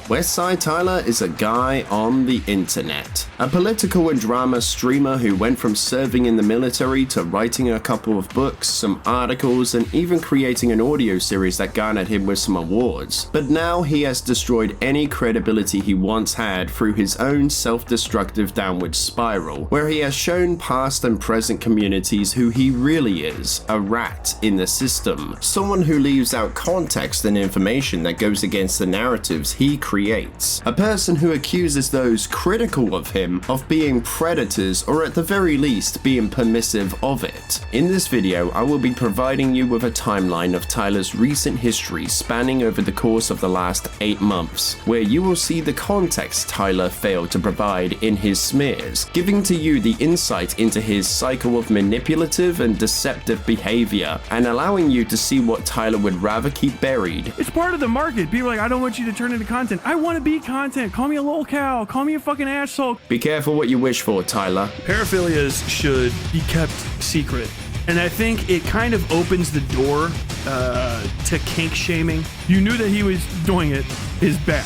Westside Tyler is a guy on the internet. A political and drama streamer who went from serving in the military to writing a couple of books, some articles, and even creating an audio series that garnered him with some awards. But now he has destroyed any credibility he once had through his own self-destructive downward spiral, where he has shown past and present communities who he really is, a rat in the system, someone who leaves out context and information that goes against the narratives he creates, a person who accuses those critical of him of being predators or at the very least being permissive of it. In this video, I will be providing you with a timeline of Tyler's recent history spanning over the course of the last 8 months, where you will see the context Tyler failed to provide in his smears, giving to you the insight into his cycle of manipulative and deceptive behavior, and allowing you to see what Tyler would rather keep buried. It's part of the market. People are like, I don't want you to turn into content. I want to be content. Call me a lol cow. Call me a fucking asshole. Be careful what you wish for, Tyler. Paraphilias should be kept secret. And I think it kind of opens the door to kink shaming. You knew that he was doing it is bad.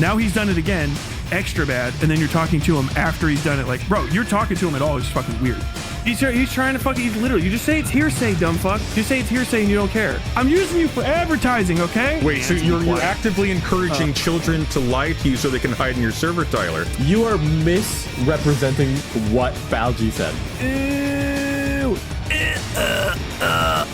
Now he's done it again, extra bad, and then you're talking to him after he's done it. Like, bro, you're talking to him at all is fucking weird. He's trying to fucking, you just say it's hearsay, dumb fuck. Just say it's hearsay and you don't care. I'm using you for advertising, okay? Wait, so you're actively encouraging children to lie to you so they can hide in your server, Tyler? You are misrepresenting what Balji said. Ew.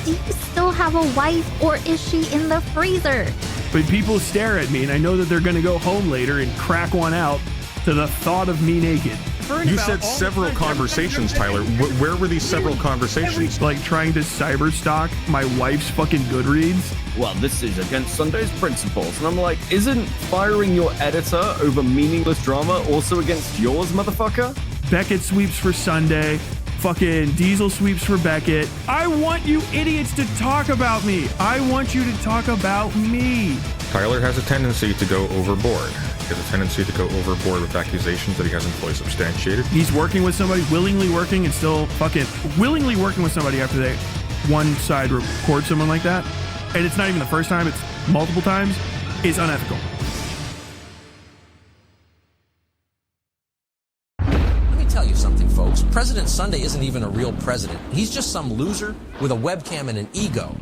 Do you still have a wife, or is she in the freezer? But people stare at me and I know that they're gonna go home later and crack one out to the thought of me naked. You said several conversations, Tyler. Where were these several conversations? Like trying to cyberstalk my wife's fucking Goodreads. Well, this is against Sunday's principles. And I'm like, isn't firing your editor over meaningless drama also against yours, motherfucker? Beckett sweeps for Sunday. Fucking Diesel sweeps for Beckett. I want you idiots to talk about me. I want you to talk about me. Tyler has a tendency to go overboard. He has a tendency to go overboard with accusations that he hasn't fully substantiated. He's working with somebody, willingly working, and still fucking willingly working with somebody after they one side record someone like that. And it's not even the first time, it's multiple times. It's unethical. Let me tell you something, folks. President Sunday isn't even a real president. He's just some loser with a webcam and an ego.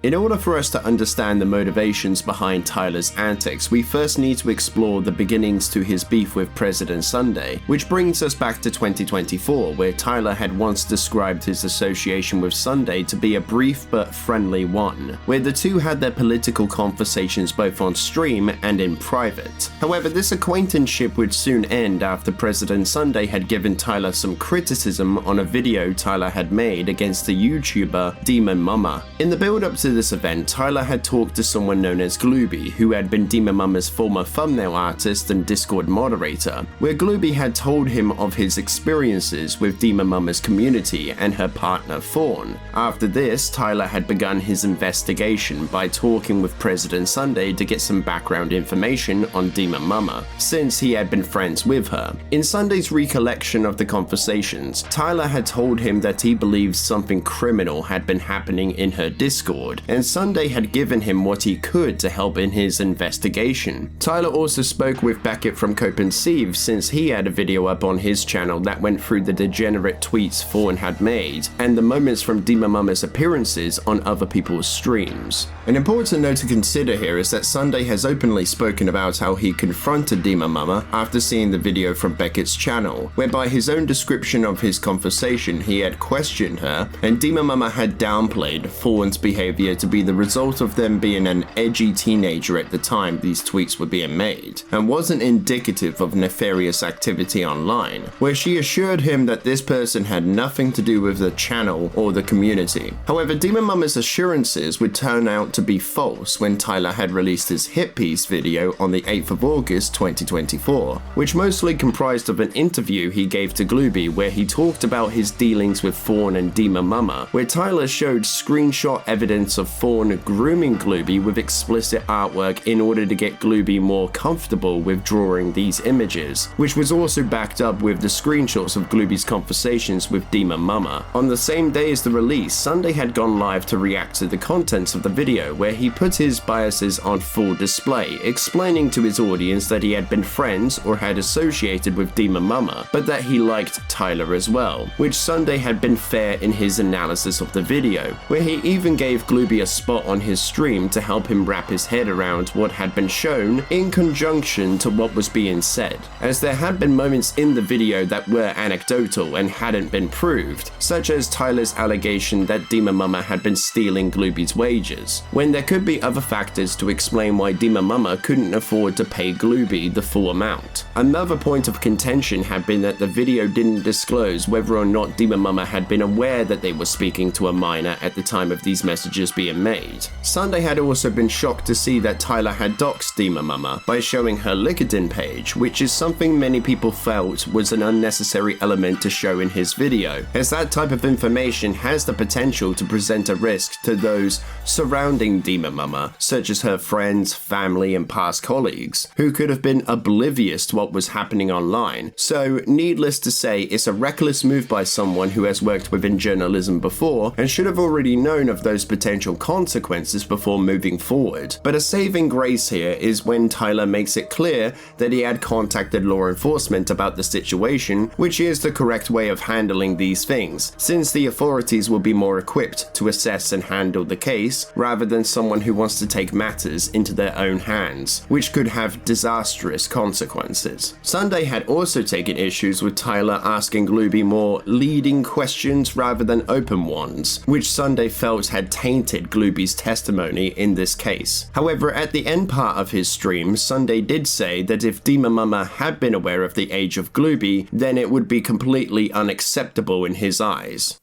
In order for us to understand the motivations behind Tyler's antics, we first need to explore the beginnings to his beef with President Sunday, which brings us back to 2024, where Tyler had once described his association with Sunday to be a brief but friendly one, where the two had their political conversations both on stream and in private. However, this acquaintanceship would soon end after President Sunday had given Tyler some criticism on a video Tyler had made against the YouTuber Demon Mama. In the build-up to this event, Tyler had talked to someone known as Glooby, who had been Demon Mama's former thumbnail artist and Discord moderator, where Glooby had told him of his experiences with Demon Mama's community and her partner Fawn. After this, Tyler had begun his investigation by talking with President Sunday to get some background information on Demon Mama, since he had been friends with her. In Sunday's recollection of the conversations, Tyler had told him that he believed something criminal had been happening in her Discord, and Sunday had given him what he could to help in his investigation. Tyler also spoke with Beckett from Cope and Sieve, since he had a video up on his channel that went through the degenerate tweets Fawn had made, and the moments from Demon Mama's appearances on other people's streams. An important note to consider here is that Sunday has openly spoken about how he confronted Demon Mama after seeing the video from Beckett's channel, where by his own description of his conversation he had questioned her, and Demon Mama had downplayed Fawn's behavior to be the result of them being an edgy teenager at the time these tweets were being made, and wasn't indicative of nefarious activity online, where she assured him that this person had nothing to do with the channel or the community. However, Demon Mama's assurances would turn out to be false when Tyler had released his hit piece video on the 8th of August 2024, which mostly comprised of an interview he gave to Glooby where he talked about his dealings with Fawn and Demon Mama, where Tyler showed screenshot evidence shots of Fawn grooming Glooby with explicit artwork in order to get Glooby more comfortable with drawing these images, which was also backed up with the screenshots of Glooby's conversations with Demon Mama. On the same day as the release, Sunday had gone live to react to the contents of the video, where he put his biases on full display, explaining to his audience that he had been friends or had associated with Demon Mama, but that he liked Tyler as well, which Sunday had been fair in his analysis of the video, where he even gave Glooby a spot on his stream to help him wrap his head around what had been shown in conjunction to what was being said, as there had been moments in the video that were anecdotal and hadn't been proved, such as Tyler's allegation that Demon Mama had been stealing Glooby's wages, when there could be other factors to explain why Demon Mama couldn't afford to pay Glooby the full amount. Another point of contention had been that the video didn't disclose whether or not Demon Mama had been aware that they were speaking to a minor at the time of these messages being made. Sunday had also been shocked to see that Tyler had doxed Demon Mama by showing her LinkedIn page, which is something many people felt was an unnecessary element to show in his video, as that type of information has the potential to present a risk to those surrounding Demon Mama, such as her friends, family, and past colleagues, who could have been oblivious to what was happening online. So, needless to say, it's a reckless move by someone who has worked within journalism before and should have already known of those potential consequences before moving forward. But a saving grace here is when Tyler makes it clear that he had contacted law enforcement about the situation, which is the correct way of handling these things, since the authorities will be more equipped to assess and handle the case rather than someone who wants to take matters into their own hands, which could have disastrous consequences. Sunday had also taken issues with Tyler asking Glooby more leading questions rather than open ones, which Sunday felt had tainted Glooby's testimony in this case. However, at the end part of his stream, Sunday did say that if Demon Mama had been aware of the age of Glooby, then it would be completely unacceptable in his eyes.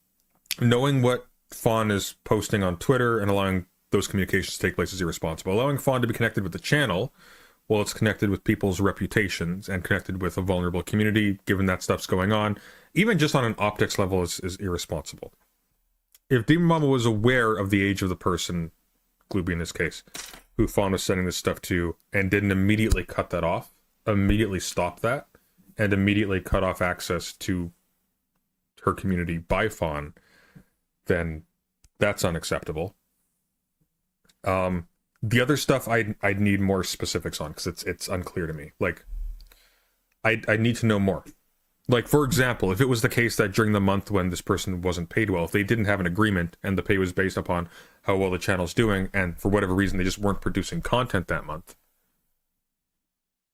Knowing what Fawn is posting on Twitter and allowing those communications to take place is irresponsible. Allowing Fawn to be connected with the channel, well, it's connected with people's reputations and connected with a vulnerable community, given that stuff's going on, even just on an optics level, is irresponsible. If Demon Mama was aware of the age of the person, Glooby in this case, who Fawn was sending this stuff to, and didn't immediately cut that off, immediately stop that, and immediately cut off access to her community by Fawn, then that's unacceptable. The other stuff I'd need more specifics on, because it's unclear to me. Like, I need to know more. Like, for example, if it was the case that during the month when this person wasn't paid well, if they didn't have an agreement and the pay was based upon how well the channel's doing, and for whatever reason they just weren't producing content that month,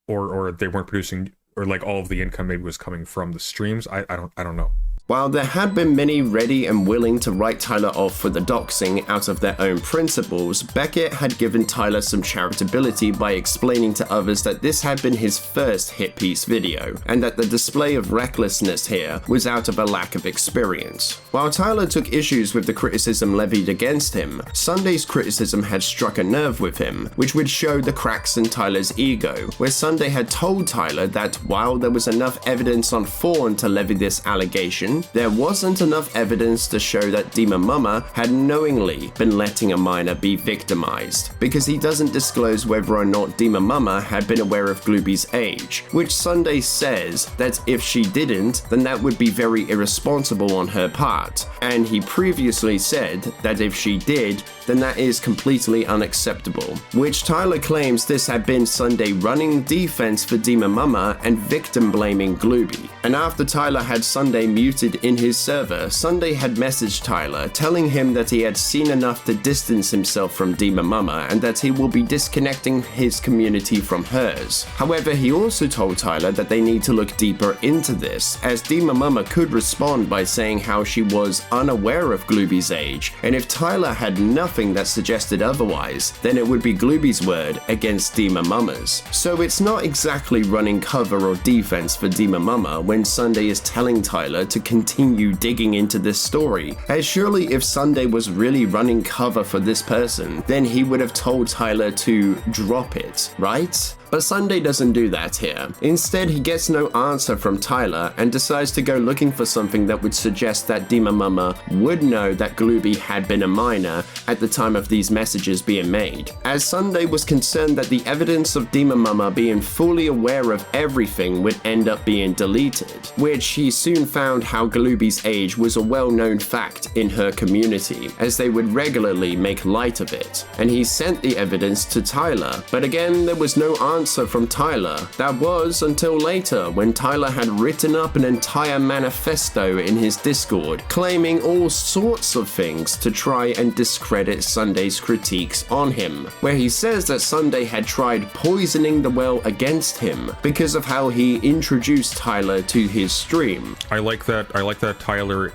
or they weren't producing, or like all of the income maybe was coming from the streams, I don't know. While there had been many ready and willing to write Tyler off for the doxing out of their own principles, Beckett had given Tyler some charitability by explaining to others that this had been his first hit piece video, and that the display of recklessness here was out of a lack of experience. While Tyler took issues with the criticism levied against him, Sunday's criticism had struck a nerve with him, which would show the cracks in Tyler's ego, where Sunday had told Tyler that while there was enough evidence on Fawn to levy this allegation, there wasn't enough evidence to show that Demon Mama had knowingly been letting a minor be victimized, because he doesn't disclose whether or not Demon Mama had been aware of Glooby's age, which Sunday says that if she didn't, then that would be very irresponsible on her part, and he previously said that if she did, then that is completely unacceptable, which Tyler claims this had been Sunday running defense for Demon Mama and victim blaming Glooby. And after Tyler had Sunday muted in his server, Sunday had messaged Tyler telling him that he had seen enough to distance himself from Demon Mama and that he will be disconnecting his community from hers. However, he also told Tyler that they need to look deeper into this, as Demon Mama could respond by saying how she was unaware of Glooby's age, and if Tyler had nothing that suggested otherwise, then it would be Glooby's word against Demon Mama's. So it's not exactly running cover or defense for Demon Mama when Sunday is telling Tyler to continue digging into this story, as surely if Sunday was really running cover for this person, then he would have told Tyler to drop it, right? But Sunday doesn't do that here. Instead, he gets no answer from Tyler and decides to go looking for something that would suggest that Dima Mama would know that Glooby had been a minor at the time of these messages being made, as Sunday was concerned that the evidence of Dima Mama being fully aware of everything would end up being deleted, which he soon found how Glooby's age was a well-known fact in her community, as they would regularly make light of it, and he sent the evidence to Tyler, but again there was no answer from Tyler. That was until later, when Tyler had written up an entire manifesto in his Discord, claiming all sorts of things to try and discredit Sunday's critiques on him, where he says that Sunday had tried poisoning the well against him because of how he introduced Tyler to his stream. I like that Tyler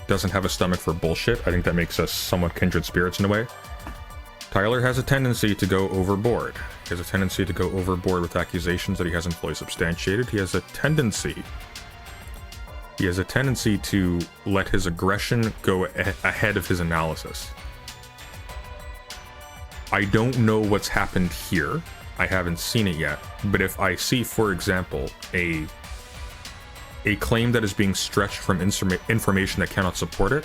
doesn't have a stomach for bullshit. I think that makes us somewhat kindred spirits in a way. Tyler has a tendency to go overboard. He has a tendency to go overboard with accusations that he hasn't fully substantiated. He has a tendency to let his aggression go ahead of his analysis. I don't know what's happened here. I haven't seen it yet. But if I see, for example, a claim that is being stretched from information that cannot support it,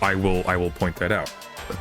I will point that out.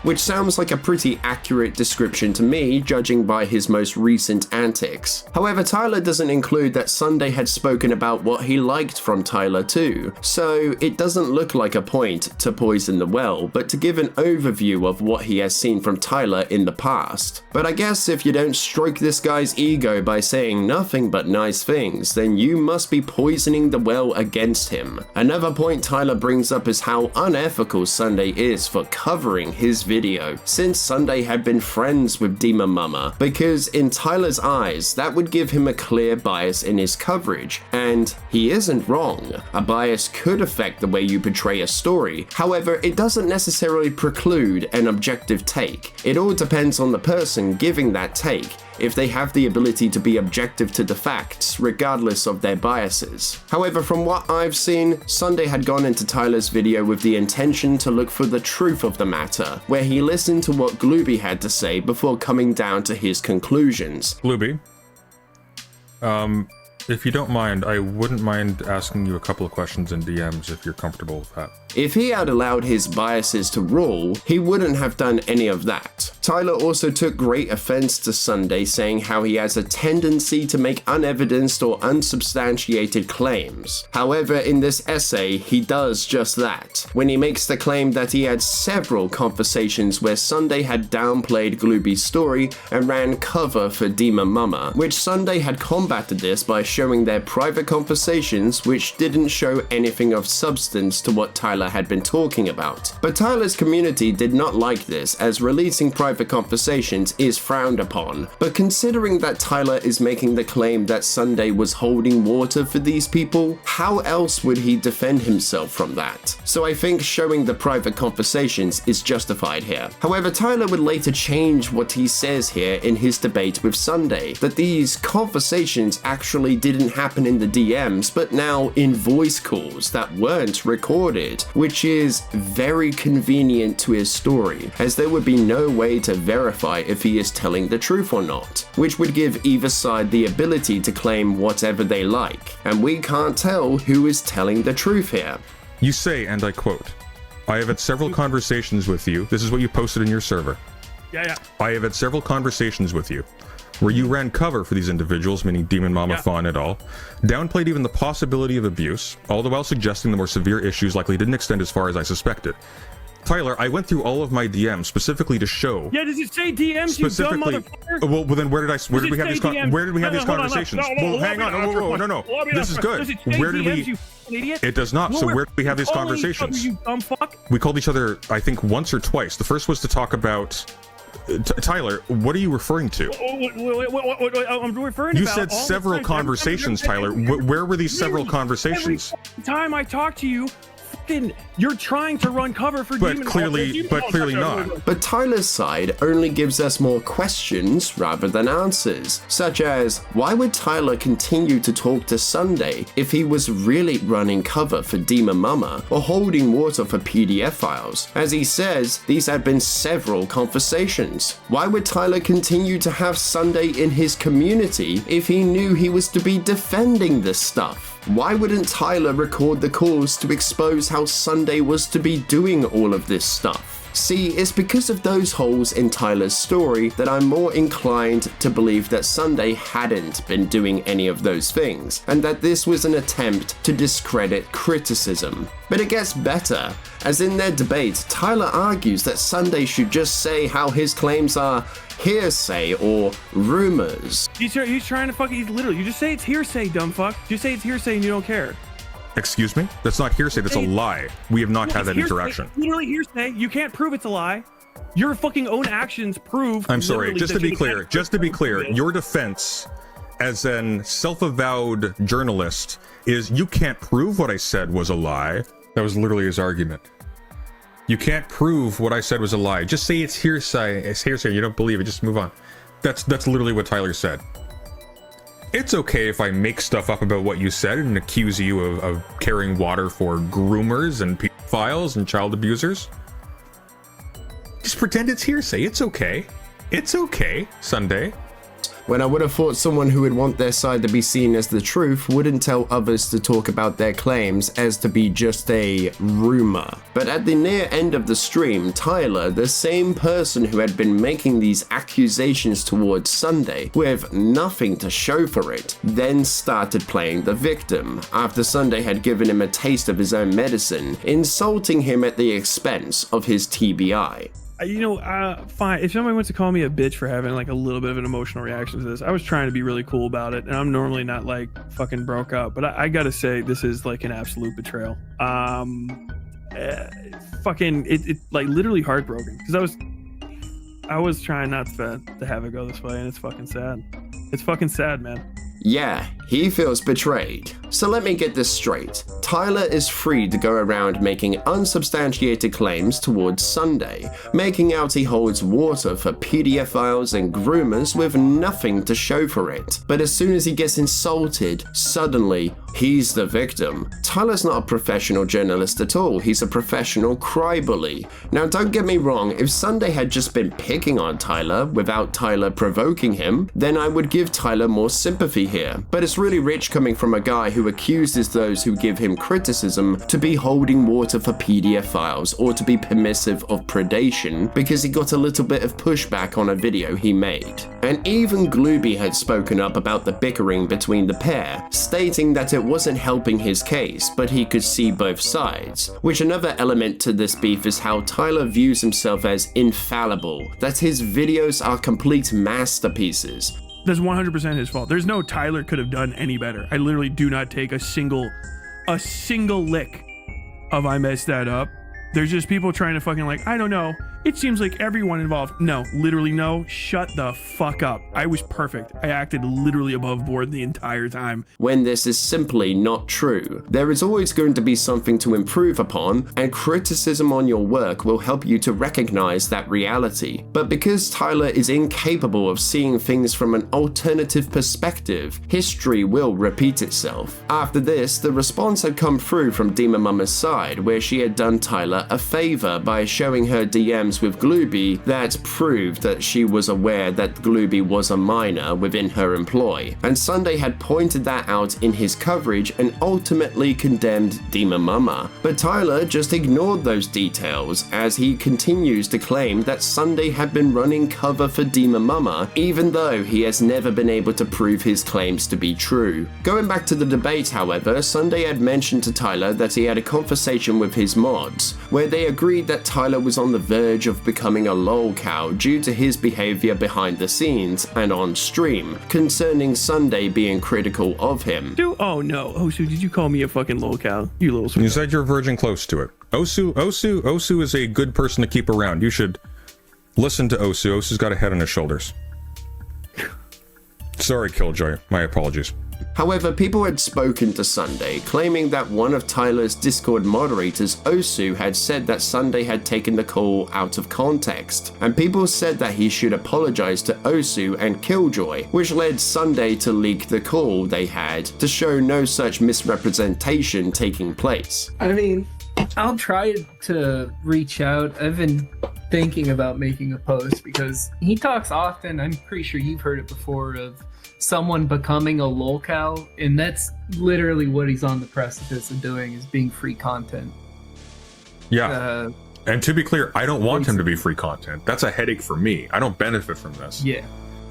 Which sounds like a pretty accurate description to me, judging by his most recent antics. However, Tyler doesn't include that Sunday had spoken about what he liked from Tyler too, so it doesn't look like a point to poison the well, but to give an overview of what he has seen from Tyler in the past. But I guess if you don't stroke this guy's ego by saying nothing but nice things, then you must be poisoning the well against him. Another point Tyler brings up is how unethical Sunday is for covering his video, since Sunday had been friends with Dima Mama, because in Tyler's eyes that would give him a clear bias in his coverage, and he isn't wrong. A bias could affect the way you portray a story, however it doesn't necessarily preclude an objective take. It all depends on the person giving that take, if they have the ability to be objective to the facts, regardless of their biases. However, from what I've seen, Sunday had gone into Tyler's video with the intention to look for the truth of the matter, where he listened to what Glooby had to say before coming down to his conclusions. Glooby, if you don't mind, I wouldn't mind asking you a couple of questions in DMs if you're comfortable with that. If he had allowed his biases to rule, he wouldn't have done any of that. Tyler also took great offense to Sunday, saying how he has a tendency to make unevidenced or unsubstantiated claims. However, in this essay, he does just that, when he makes the claim that he had several conversations where Sunday had downplayed Glooby's story and ran cover for Dima Mama, which Sunday had combated this by showing their private conversations, which didn't show anything of substance to what Tyler had been talking about. But Tyler's community did not like this, as releasing private conversations is frowned upon. But considering that Tyler is making the claim that Sunday was holding water for these people, how else would he defend himself from that? So I think showing the private conversations is justified here. However, Tyler would later change what he says here in his debate with Sunday, that these conversations actually didn't happen in the DMs, but now in voice calls that weren't recorded, which is very convenient to his story, as there would be no way to verify if he is telling the truth or not, which would give either side the ability to claim whatever they like, and we can't tell who is telling the truth here. You say, and I quote, "I have had several conversations with you." This is what you posted in your server. Yeah. "I have had several conversations with you where you ran cover for these individuals," meaning Demon Mama, Fawn et al., "downplayed even the possibility of abuse, all the while suggesting the more severe issues likely didn't extend as far as I suspected. Tyler, I went through all of my DMs specifically to show." Yeah, does it say DMs, you dumb motherfucker? Well, then where did we have these conversations? Well, hang on. No. This is good. Where did we? Idiot? It does not. So where did we have these conversations? You dumb fuck. We called each other, I think, once or twice. The first was to talk about. Tyler, what are you referring to? I'm referring to. You said several conversations, Tyler. Where were these several conversations? Every time I talk to you, you're trying to run cover for But Demon clearly not. But Tyler's side only gives us more questions rather than answers, such as, why would Tyler continue to talk to Sunday if he was really running cover for Demon Mama or holding water for PDF files? As he says, these had been several conversations. Why would Tyler continue to have Sunday in his community if he knew he was to be defending this stuff? Why wouldn't Tyler record the calls to expose how Sunday was to be doing all of this stuff? See, it's because of those holes in Tyler's story that I'm more inclined to believe that Sunday hadn't been doing any of those things, and that this was an attempt to discredit criticism. But it gets better, as in their debate, Tyler argues that Sunday should just say how his claims are hearsay or rumors. He's trying to he's literally, you just say it's hearsay, dumb fuck. Just say it's hearsay and you don't care. Excuse me? That's not hearsay, that's a lie. We have not had that interaction. Literally hearsay. You can't prove it's a lie. Your fucking own actions prove. I'm sorry, just to be clear, your defense as an self-avowed journalist is you can't prove what I said was a lie. That was literally his argument. You can't prove what I said was a lie. Just say it's hearsay. It's hearsay. You don't believe it. Just move on. That's literally what Tyler said. It's okay if I make stuff up about what you said and accuse you of carrying water for groomers and pedophiles and child abusers. Just pretend it's hearsay. It's okay. It's okay, Sunday. When I would have thought someone who would want their side to be seen as the truth wouldn't tell others to talk about their claims as to be just a rumor. But at the near end of the stream, Tyler, the same person who had been making these accusations towards Sunday with nothing to show for it, then started playing the victim after Sunday had given him a taste of his own medicine, insulting him at the expense of his TBI. Fine. If somebody wants to call me a bitch for having like a little bit of an emotional reaction to this, I was trying to be really cool about it, and I'm normally not like fucking broke up, but I gotta say this is like an absolute betrayal. It like literally heartbroken because I was trying not to have it go this way, and it's fucking sad. It's fucking sad, man. Yeah, he feels betrayed. So let me get this straight. Tyler is free to go around making unsubstantiated claims towards Sunday, making out he holds water for PDF files and groomers with nothing to show for it. But as soon as he gets insulted, suddenly he's the victim. Tyler's not a professional journalist at all. He's a professional crybully. Now don't get me wrong, if Sunday had just been picking on Tyler without Tyler provoking him, then I would give Tyler more sympathy here. But it's really rich coming from a guy who accuses those who give him criticism to be holding water for PDF files or to be permissive of predation because he got a little bit of pushback on a video he made. And even Glooby had spoken up about the bickering between the pair, stating that it wasn't helping his case, but he could see both sides. Which another element to this beef is how Tyler views himself as infallible, that his videos are complete masterpieces. That's 100% his fault. There's no Tyler could have done any better. I literally do not take a single lick of I messed that up. There's just people trying to fucking like, I don't know. It seems like everyone involved. No, literally no. Shut the fuck up. I was perfect. I acted literally above board the entire time. When this is simply not true, there is always going to be something to improve upon, and criticism on your work will help you to recognize that reality. But because Tyler is incapable of seeing things from an alternative perspective, history will repeat itself. After this, the response had come through from Demon Mama's side, where she had done Tyler a favor by showing her DMs with Glooby that proved that she was aware that Glooby was a minor within her employ, and Sunday had pointed that out in his coverage and ultimately condemned Demon Mama. But Tyler just ignored those details as he continues to claim that Sunday had been running cover for Demon Mama, even though he has never been able to prove his claims to be true. Going back to the debate, however, Sunday had mentioned to Tyler that he had a conversation with his mods, where they agreed that Tyler was on the verge of becoming a lolcow due to his behavior behind the scenes and on stream, concerning Sunday being critical of him. Oh no, Osu, did you call me a fucking lolcow? You little sweet. You said you're verging close to it. Osu is a good person to keep around. You should listen to Osu. Osu's got a head on his shoulders. Sorry, Killjoy. My apologies. However, people had spoken to Sunday, claiming that one of Tyler's Discord moderators, Osu, had said that Sunday had taken the call out of context, and people said that he should apologize to Osu and Killjoy, which led Sunday to leak the call they had to show no such misrepresentation taking place. I mean, I'll try to reach out. I've been thinking about making a post because he talks often, I'm pretty sure you've heard it before, of someone becoming a lolcow, and that's literally what he's on the precipice of doing, is being free content. Yeah. And to be clear, I don't want him to be free content. That's a headache for me. I don't benefit from this. Yeah.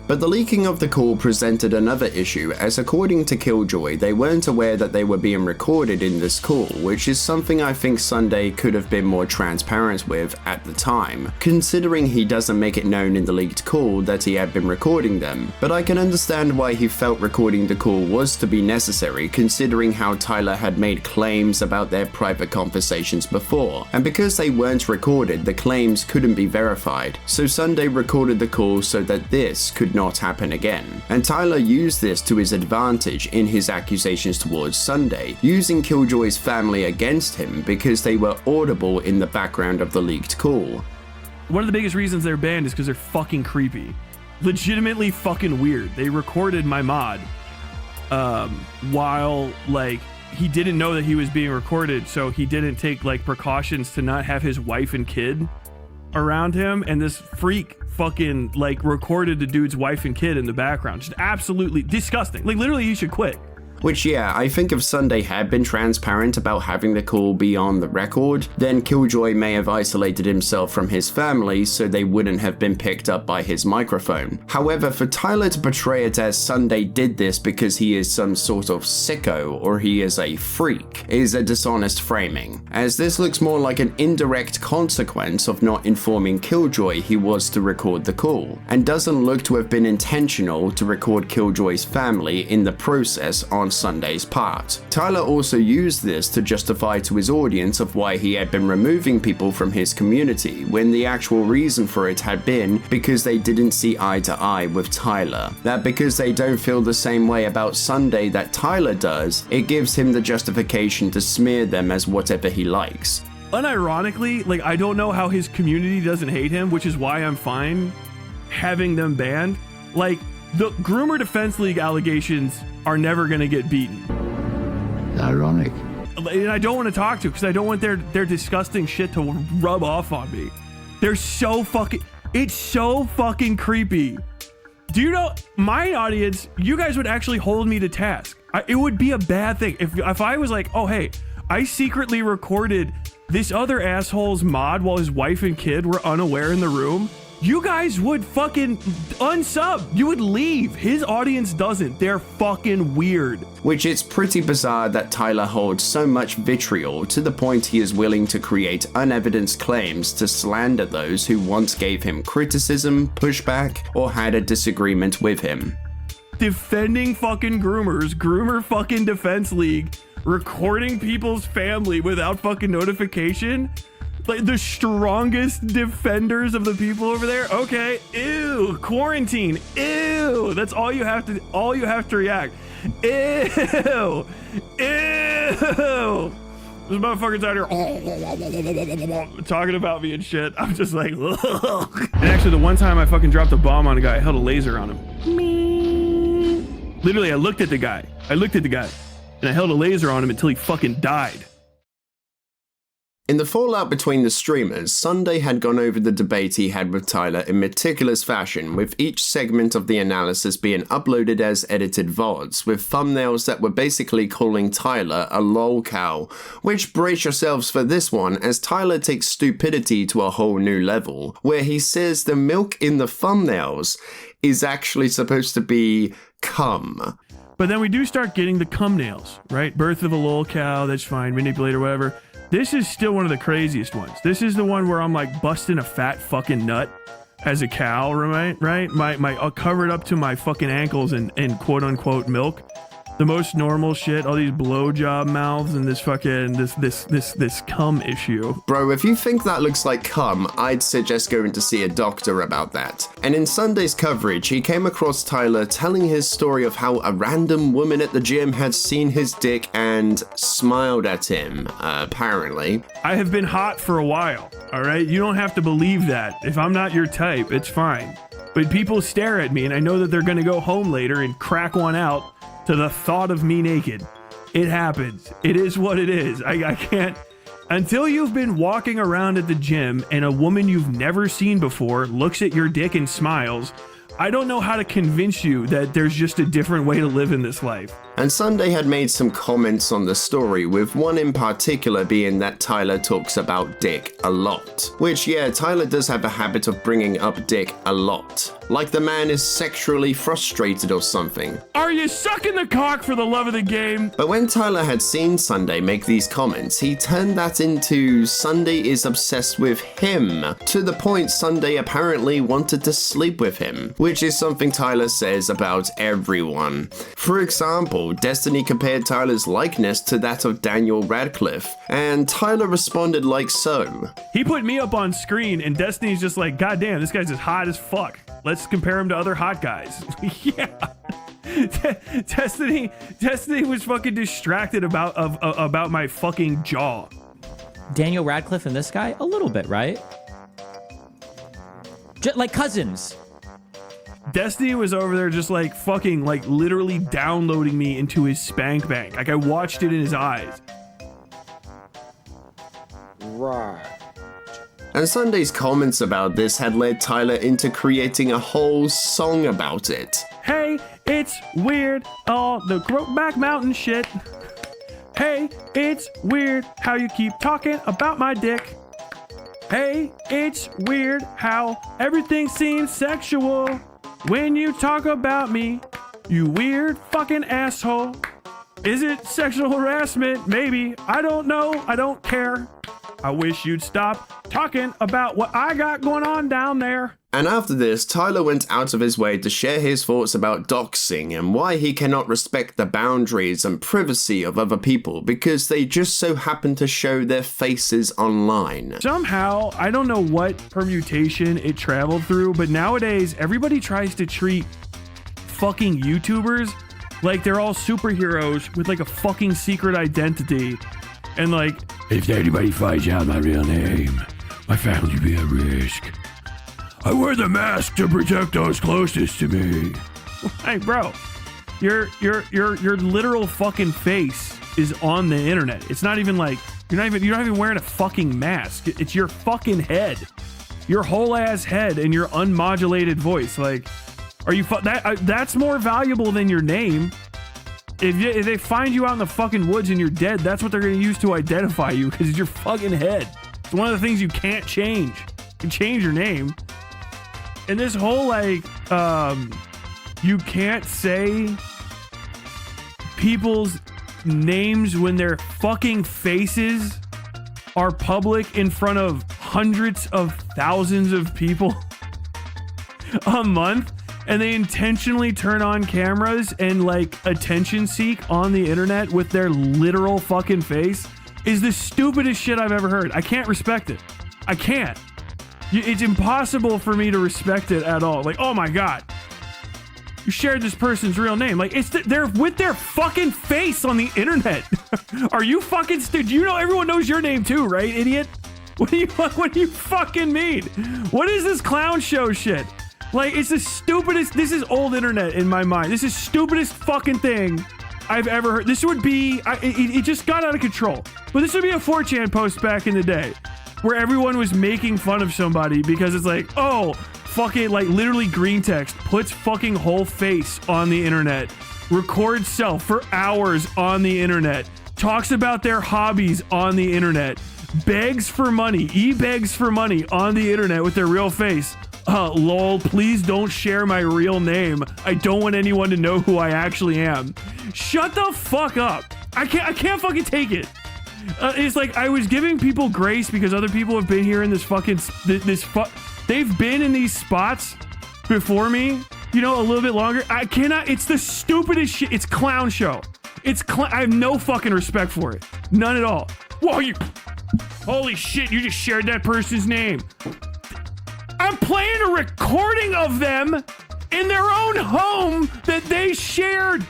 But the leaking of the call presented another issue, as according to Killjoy, they weren't aware that they were being recorded in this call, which is something I think Sunday could have been more transparent with at the time, considering he doesn't make it known in the leaked call that he had been recording them. But I can understand why he felt recording the call was to be necessary, considering how Tyler had made claims about their private conversations before, and because they weren't recorded, the claims couldn't be verified. So Sunday recorded the call so that this could not happen again. And Tyler used this to his advantage in his accusations towards Sunday, using Killjoy's family against him because they were audible in the background of the leaked call. One of the biggest reasons they're banned is because they're fucking creepy. Legitimately fucking weird. They recorded my mod while, like, he didn't know that he was being recorded, so he didn't take, like, precautions to not have his wife and kid around him, and this freak fucking, like, recorded the dude's wife and kid in the background. Just absolutely disgusting. Like, literally, he should quit. Which, yeah, I think if Sunday had been transparent about having the call be on the record, then Killjoy may have isolated himself from his family so they wouldn't have been picked up by his microphone. However, for Tyler to portray it as Sunday did this because he is some sort of sicko or he is a freak is a dishonest framing, as this looks more like an indirect consequence of not informing Killjoy he was to record the call, and doesn't look to have been intentional to record Killjoy's family in the process on Sunday's part. Tyler also used this to justify to his audience of why he had been removing people from his community, when the actual reason for it had been because they didn't see eye to eye with Tyler. That because they don't feel the same way about Sunday that Tyler does, it gives him the justification to smear them as whatever he likes. Unironically, like, I don't know how his community doesn't hate him, which is why I'm fine having them banned. Like, the Groomer Defense League allegations are never going to get beaten. Ironic. And I don't want to talk to because I don't want their disgusting shit to rub off on me. They're so fucking... It's so fucking creepy. Do you know, my audience, you guys would actually hold me to task. It would be a bad thing. If I was like, oh, hey, I secretly recorded this other asshole's mod while his wife and kid were unaware in the room, you guys would fucking unsub. You would leave. His audience doesn't. They're fucking weird. Which it's pretty bizarre that Tyler holds so much vitriol to the point he is willing to create unevidenced claims to slander those who once gave him criticism, pushback, or had a disagreement with him. Defending fucking groomers, Groomer fucking Defense League, recording people's family without fucking notification. Like, the strongest defenders of the people over there. Okay, ew, quarantine, ew. That's all you have to react. Ew, ew. This motherfucker's out here talking about me and shit. I'm just like, ugh. And actually, the one time I fucking dropped a bomb on a guy, I held a laser on him. Literally, I looked at the guy, and I held a laser on him until he fucking died. In the fallout between the streamers, Sunday had gone over the debate he had with Tyler in meticulous fashion, with each segment of the analysis being uploaded as edited VODs, with thumbnails that were basically calling Tyler a lolcow, which brace yourselves for this one, as Tyler takes stupidity to a whole new level, where he says the milk in the thumbnails is actually supposed to be cum. But then we do start getting the cum nails, right? Birth of a lolcow, that's fine, manipulator, whatever. This is still one of the craziest ones. This is the one where I'm like busting a fat fucking nut as a cow, right? My covered up to my fucking ankles in quote unquote milk. the most normal shit, all these blowjob mouths and this fucking this cum issue. Bro, if you think that looks like cum, I'd suggest going to see a doctor about that. And in Sunday's coverage, he came across Tyler telling his story of how a random woman at the gym had seen his dick and smiled at him, apparently. I have been hot for a while, all right? You don't have to believe that. If I'm not your type, it's fine. But people stare at me and I know that they're gonna go home later and crack one out to the thought of me naked. It happens. It is what it is. I can't... Until you've been walking around at the gym and a woman you've never seen before looks at your dick and smiles, I don't know how to convince you that there's just a different way to live in this life. And Sunday had made some comments on the story, with one in particular being that Tyler talks about dick a lot. Which, yeah, Tyler does have a habit of bringing up dick a lot. Like the man is sexually frustrated or something. Are you sucking the cock for the love of the game? But when Tyler had seen Sunday make these comments, he turned that into Sunday is obsessed with him, to the point Sunday apparently wanted to sleep with him, which is something Tyler says about everyone. For example, Destiny compared Tyler's likeness to that of Daniel Radcliffe, and Tyler responded like so. He put me up on screen and Destiny's just like, God damn, this guy's as hot as fuck. Let's compare him to other hot guys. Yeah. Destiny was fucking distracted about my fucking jaw. Daniel Radcliffe and this guy? A little bit, right? Like cousins. Destiny was over there just like fucking like literally downloading me into his spank bank. Like I watched it in his eyes. Right. And Sunday's comments about this had led Tyler into creating a whole song about it. Hey, it's weird, all the Broback Mountain shit. Hey, it's weird how you keep talking about my dick. Hey, it's weird how everything seems sexual when you talk about me, you weird fucking asshole. Is it sexual harassment? Maybe. I don't know. I don't care. I wish you'd stop talking about what I got going on down there. And after this, Tyler went out of his way to share his thoughts about doxing and why he cannot respect the boundaries and privacy of other people because they just so happen to show their faces online. Somehow, I don't know what permutation it traveled through, but nowadays everybody tries to treat fucking YouTubers like they're all superheroes with like a fucking secret identity. And like, if anybody finds out my real name, my family will be at risk. I wear the mask to protect those closest to me. Hey, bro, your literal fucking face is on the internet. It's not even like you're not even wearing a fucking mask. It's your fucking head, your whole ass head, and your unmodulated voice. Like, are you that's more valuable than your name. If they find you out in the fucking woods and you're dead, that's what they're gonna use to identify you because it's your fucking head. It's one of the things you can't change. You can change your name. And this whole like, you can't say people's names when their fucking faces are public in front of hundreds of thousands of people a month, and they intentionally turn on cameras and like attention seek on the internet with their literal fucking face is the stupidest shit I've ever heard. I can't respect it. I can't. It's impossible for me to respect it at all. Like, oh my God, you shared this person's real name. Like, they're with their fucking face on the internet. Are you fucking stupid? You know everyone knows your name too, right, idiot? What do you fucking mean? What is this clown show shit? Like, it's the stupidest. This is old internet in my mind. This is stupidest fucking thing I've ever heard. This would be, it just got out of control. But this would be a 4chan post back in the day, where everyone was making fun of somebody because it's like, oh, fucking, like literally green text, puts fucking whole face on the internet, records self for hours on the internet, talks about their hobbies on the internet, begs for money, begs for money on the internet with their real face. Lol, please don't share my real name. I don't want anyone to know who I actually am. Shut the fuck up. I can't fucking take it. It's like I was giving people grace because other people have been here in this fucking they've been in these spots before me a little bit longer. I cannot. It's the stupidest shit. It's clown show. I have no fucking respect for it. None at all. Whoa, holy shit, you just shared that person's name. I'm playing a recording of them in their own home that they shared.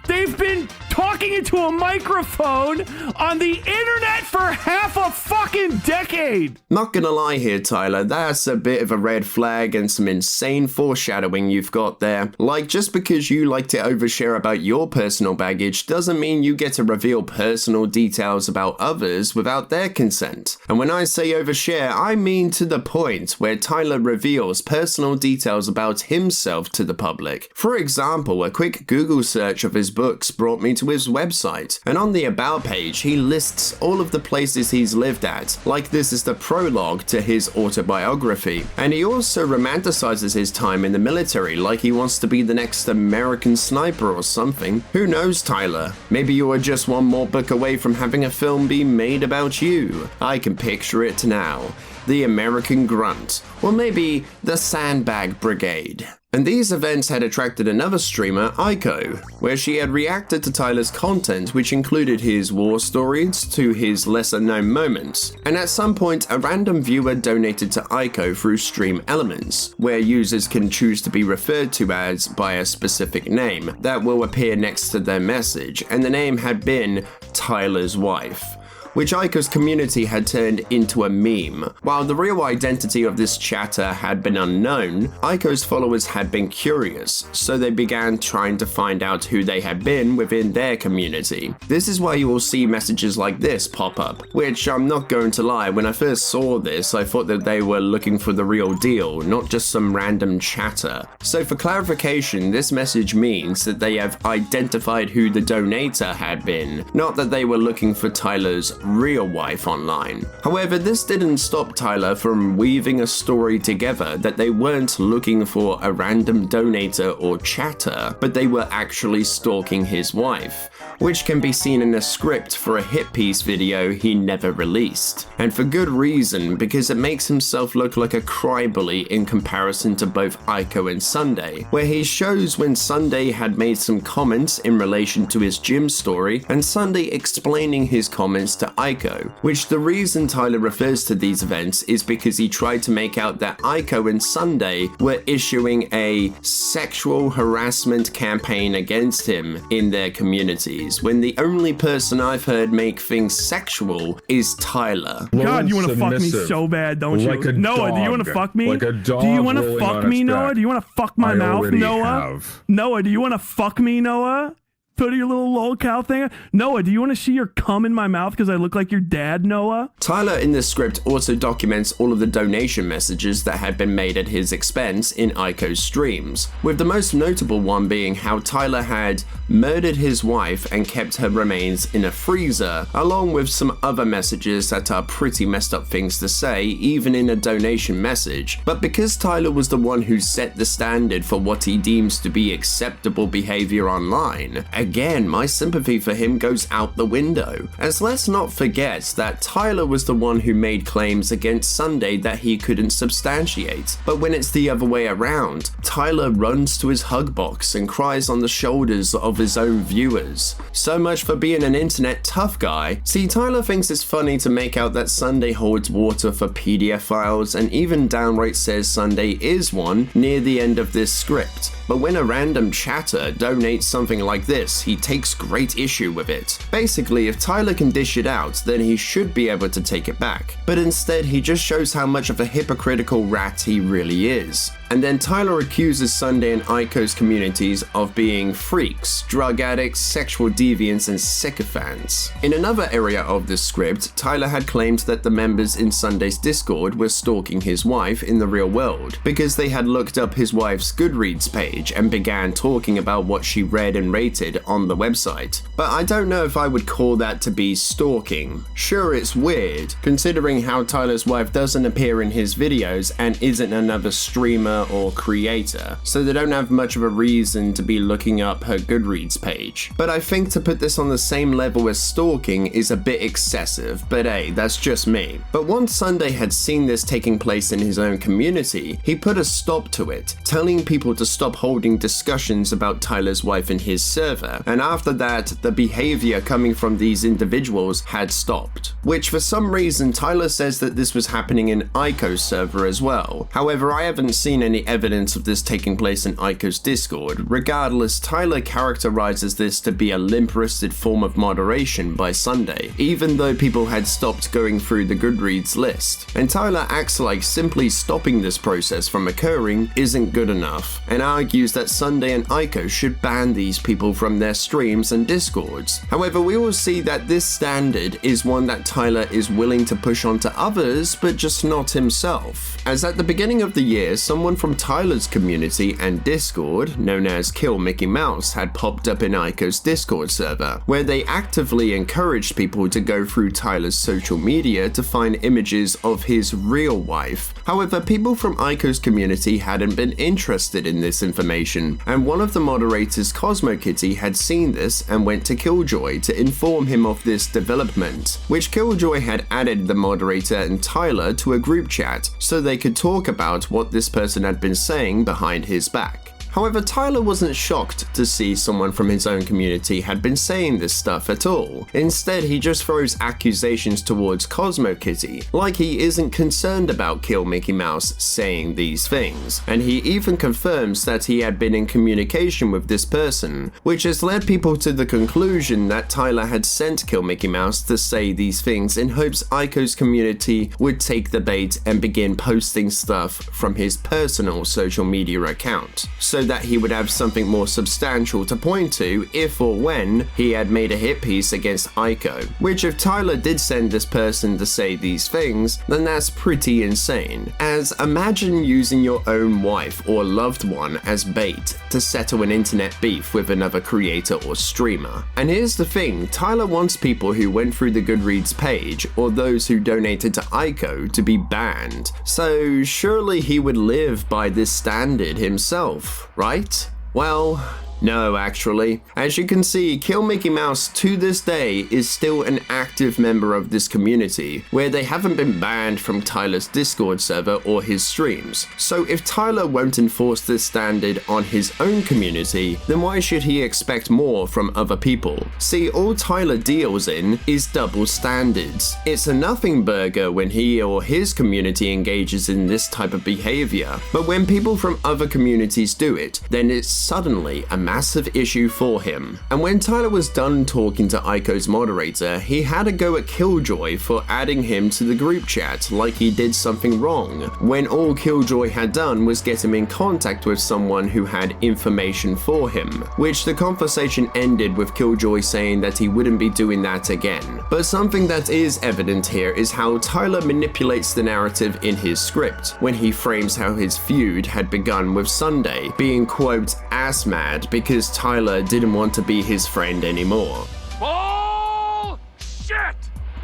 They've been talking into a microphone on the internet for half a fucking decade. Not gonna lie here, Tyler, that's a bit of a red flag and some insane foreshadowing you've got there. Like, just because you like to overshare about your personal baggage doesn't mean you get to reveal personal details about others without their consent. And when I say overshare, I mean to the point where Tyler reveals personal details about himself to the public. For example, a quick Google search of his books brought me to his website, and on the About page he lists all of the places he's lived at, like this is the prologue to his autobiography. And he also romanticizes his time in the military like he wants to be the next American sniper or something. Who knows, Tyler? Maybe you are just one more book away from having a film be made about you. I can picture it now. The American Grunt, or maybe the Sandbag Brigade. And these events had attracted another streamer, Aiko, where she had reacted to Tyler's content, which included his war stories to his lesser known moments. And at some point, a random viewer donated to Aiko through Stream Elements, where users can choose to be referred to as by a specific name that will appear next to their message, and the name had been Tyler's wife, which Aiko's community had turned into a meme. While the real identity of this chatter had been unknown, Aiko's followers had been curious, so they began trying to find out who they had been within their community. This is why you will see messages like this pop up, which I'm not going to lie, when I first saw this, I thought that they were looking for the real deal, not just some random chatter. So for clarification, this message means that they have identified who the donator had been, not that they were looking for Tyler's real wife online. However, this didn't stop Tyler from weaving a story together that they weren't looking for a random donator or chatter, but they were actually stalking his wife, which can be seen in a script for a hit piece video he never released. And for good reason, because it makes himself look like a crybully in comparison to both Aiko and Sunday, where he shows when Sunday had made some comments in relation to his gym story, and Sunday explaining his comments to Aiko, which the reason Tyler refers to these events is because he tried to make out that Aiko and Sunday were issuing a sexual harassment campaign against him in their communities, when the only person I've heard make things sexual is Tyler. God, you want to fuck me so bad, don't you? Like a Noah, dog. do you want to fuck me? Like a dog do you want to rolling fuck on me, its Noah? back. Do you want to fuck my I mouth, already Noah? have. Noah, do you want to fuck me, Noah? Put your little lolcow thing. Noah, do you want to see your cum in my mouth because I look like your dad, Noah? Tyler in the script also documents all of the donation messages that had been made at his expense in Aiko's streams, with the most notable one being how Tyler had murdered his wife and kept her remains in a freezer, along with some other messages that are pretty messed up things to say, even in a donation message. But because Tyler was the one who set the standard for what he deems to be acceptable behavior online, again, my sympathy for him goes out the window, as let's not forget that Tyler was the one who made claims against Sunday that he couldn't substantiate. But when it's the other way around, Tyler runs to his hug box and cries on the shoulders of his own viewers. So much for being an internet tough guy. See, Tyler thinks it's funny to make out that Sunday holds water for PDF files, and even downright says Sunday is one near the end of this script. But when a random chatter donates something like this, he takes great issue with it. Basically, if Tyler can dish it out, then he should be able to take it back. But instead, he just shows how much of a hypocritical rat he really is. And then Tyler accuses Sunday and Aiko's communities of being freaks, drug addicts, sexual deviants, and sycophants. In another area of the script, Tyler had claimed that the members in Sunday's Discord were stalking his wife in the real world, because they had looked up his wife's Goodreads page and began talking about what she read and rated on the website. But I don't know if I would call that to be stalking. Sure, it's weird, considering how Tyler's wife doesn't appear in his videos and isn't another streamer streamer or creator, so they don't have much of a reason to be looking up her Goodreads page. But I think to put this on the same level as stalking is a bit excessive, but hey, that's just me. But once Sunday had seen this taking place in his own community, he put a stop to it, telling people to stop holding discussions about Tyler's wife in his server, and after that, the behavior coming from these individuals had stopped. Which for some reason Tyler says that this was happening in Aiko's server as well. However, I haven't seen any evidence of this taking place in Aiko's Discord. Regardless, Tyler characterizes this to be a limp-wristed form of moderation by Sunday, even though people had stopped going through the Goodreads list. And Tyler acts like simply stopping this process from occurring isn't good enough, and argues that Sunday and Aiko should ban these people from their streams and Discords. However, we will see that this standard is one that Tyler is willing to push onto others, but just not himself. As at the beginning of the year, someone from Tyler's community and Discord, known as Kill Mickey Mouse, had popped up in Aiko's Discord server, where they actively encouraged people to go through Tyler's social media to find images of his real wife. However, people from Aiko's community hadn't been interested in this information, and one of the moderators, Cosmo Kitty, had seen this and went to Killjoy to inform him of this development, which Killjoy had added the moderator and Tyler to a group chat so they could talk about what this person had been saying behind his back. However, Tyler wasn't shocked to see someone from his own community had been saying this stuff at all. Instead, he just throws accusations towards Cosmo Kitty, like he isn't concerned about Kill Mickey Mouse saying these things, and he even confirms that he had been in communication with this person, which has led people to the conclusion that Tyler had sent Kill Mickey Mouse to say these things in hopes Aiko's community would take the bait and begin posting stuff from his personal social media account, so that he would have something more substantial to point to if or when he had made a hit piece against Aiko. Which if Tyler did send this person to say these things, then that's pretty insane. As imagine using your own wife or loved one as bait to settle an internet beef with another creator or streamer. And here's the thing, Tyler wants people who went through the Goodreads page or those who donated to Aiko to be banned. So surely he would live by this standard himself, right? Well, no, actually. As you can see, Kill Mickey Mouse to this day is still an active member of this community, where they haven't been banned from Tyler's Discord server or his streams. So if Tyler won't enforce this standard on his own community, then why should he expect more from other people? See, all Tyler deals in is double standards. It's a nothing burger when he or his community engages in this type of behavior, but when people from other communities do it, then it's suddenly a massive issue for him. And when Tyler was done talking to Aiko's moderator, he had a go at Killjoy for adding him to the group chat like he did something wrong, when all Killjoy had done was get him in contact with someone who had information for him, which the conversation ended with Killjoy saying that he wouldn't be doing that again. But something that is evident here is how Tyler manipulates the narrative in his script, when he frames how his feud had begun with Sunday, being quote, ass mad because Tyler didn't want to be his friend anymore. Bullshit!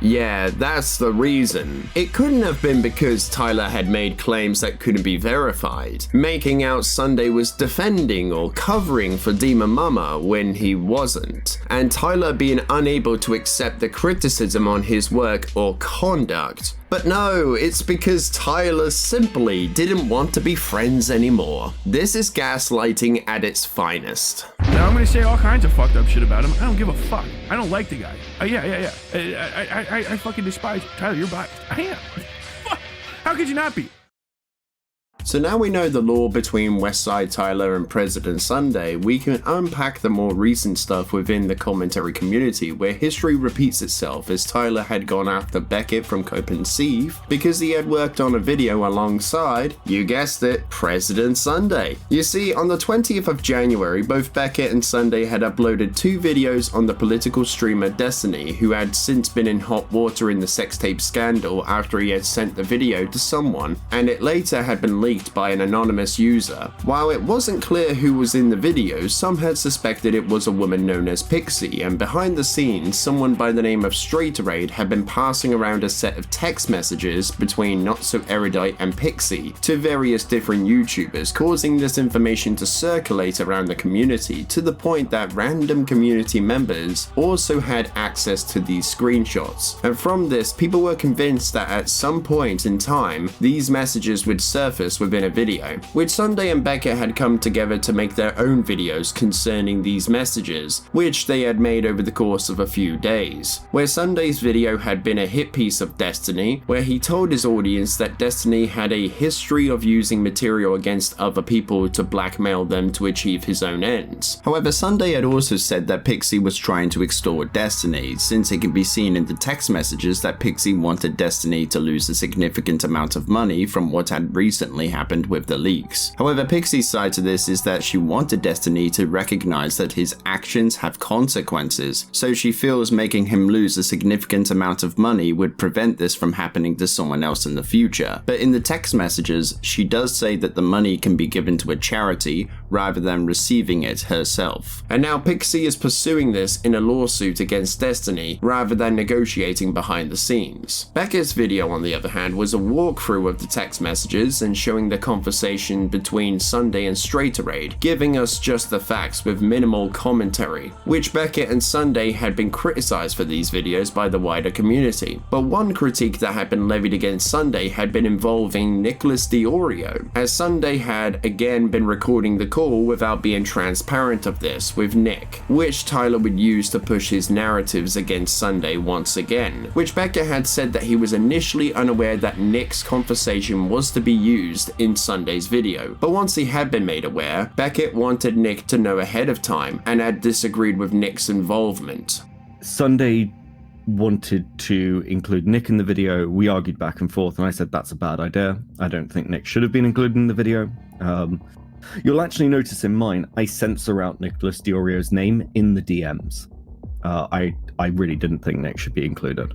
Yeah, that's the reason. It couldn't have been because Tyler had made claims that couldn't be verified, making out Sunday was defending or covering for Demon Mama when he wasn't, and Tyler being unable to accept the criticism on his work or conduct. But no, it's because Tyler simply didn't want to be friends anymore. This is gaslighting at its finest. Now I'm gonna say all kinds of fucked up shit about him. I don't give a fuck. I don't like the guy. Yeah. I fucking despise you. Tyler, you're biased. I am. How could you not be? So now we know the lore between Westside Tyler and President Sunday, we can unpack the more recent stuff within the commentary community, where history repeats itself as Tyler had gone after Beckett from Copenhagen because he had worked on a video alongside, you guessed it, President Sunday. You see, on the 20th of January, both Beckett and Sunday had uploaded 2 videos on the political streamer Destiny, who had since been in hot water in the sex tape scandal after he had sent the video to someone, and it later had been leaked leaked by an anonymous user. While it wasn't clear who was in the video, some had suspected it was a woman known as Pixie, and behind the scenes, someone by the name of Straighteraid had been passing around a set of text messages between Not So Erudite and Pixie to various different YouTubers, causing this information to circulate around the community to the point that random community members also had access to these screenshots. And from this, people were convinced that at some point in time, these messages would surface within a video, which Sunday and Becca had come together to make their own videos concerning these messages, which they had made over the course of a few days. Where Sunday's video had been a hit piece of Destiny, where he told his audience that Destiny had a history of using material against other people to blackmail them to achieve his own ends. However, Sunday had also said that Pixie was trying to extort Destiny, since it can be seen in the text messages that Pixie wanted Destiny to lose a significant amount of money from what had recently happened with the leaks. However, Pixie's side to this is that she wanted Destiny to recognize that his actions have consequences, so she feels making him lose a significant amount of money would prevent this from happening to someone else in the future. But in the text messages, she does say that the money can be given to a charity rather than receiving it herself. And now Pixie is pursuing this in a lawsuit against Destiny rather than negotiating behind the scenes. Becca's video, on the other hand, was a walkthrough of the text messages and showing the conversation between Sunday and Straighteraid, giving us just the facts with minimal commentary, which Becca and Sunday had been criticized for these videos by the wider community. But one critique that had been levied against Sunday had been involving Nicholas Diorio, as Sunday had again been recording the call without being transparent of this with Nick, which Tyler would use to push his narratives against Sunday once again, which Becca had said that he was initially unaware that Nick's conversation was to be used in Sunday's video, but once he had been made aware, Beckett wanted Nick to know ahead of time and had disagreed with Nick's involvement. Sunday wanted to include Nick in the video. We argued back and forth, and I said that's a bad idea. I don't think Nick should have been included in the video. You'll actually notice in mine, I censor out Nicholas Diorio's name in the DMs. I really didn't think Nick should be included,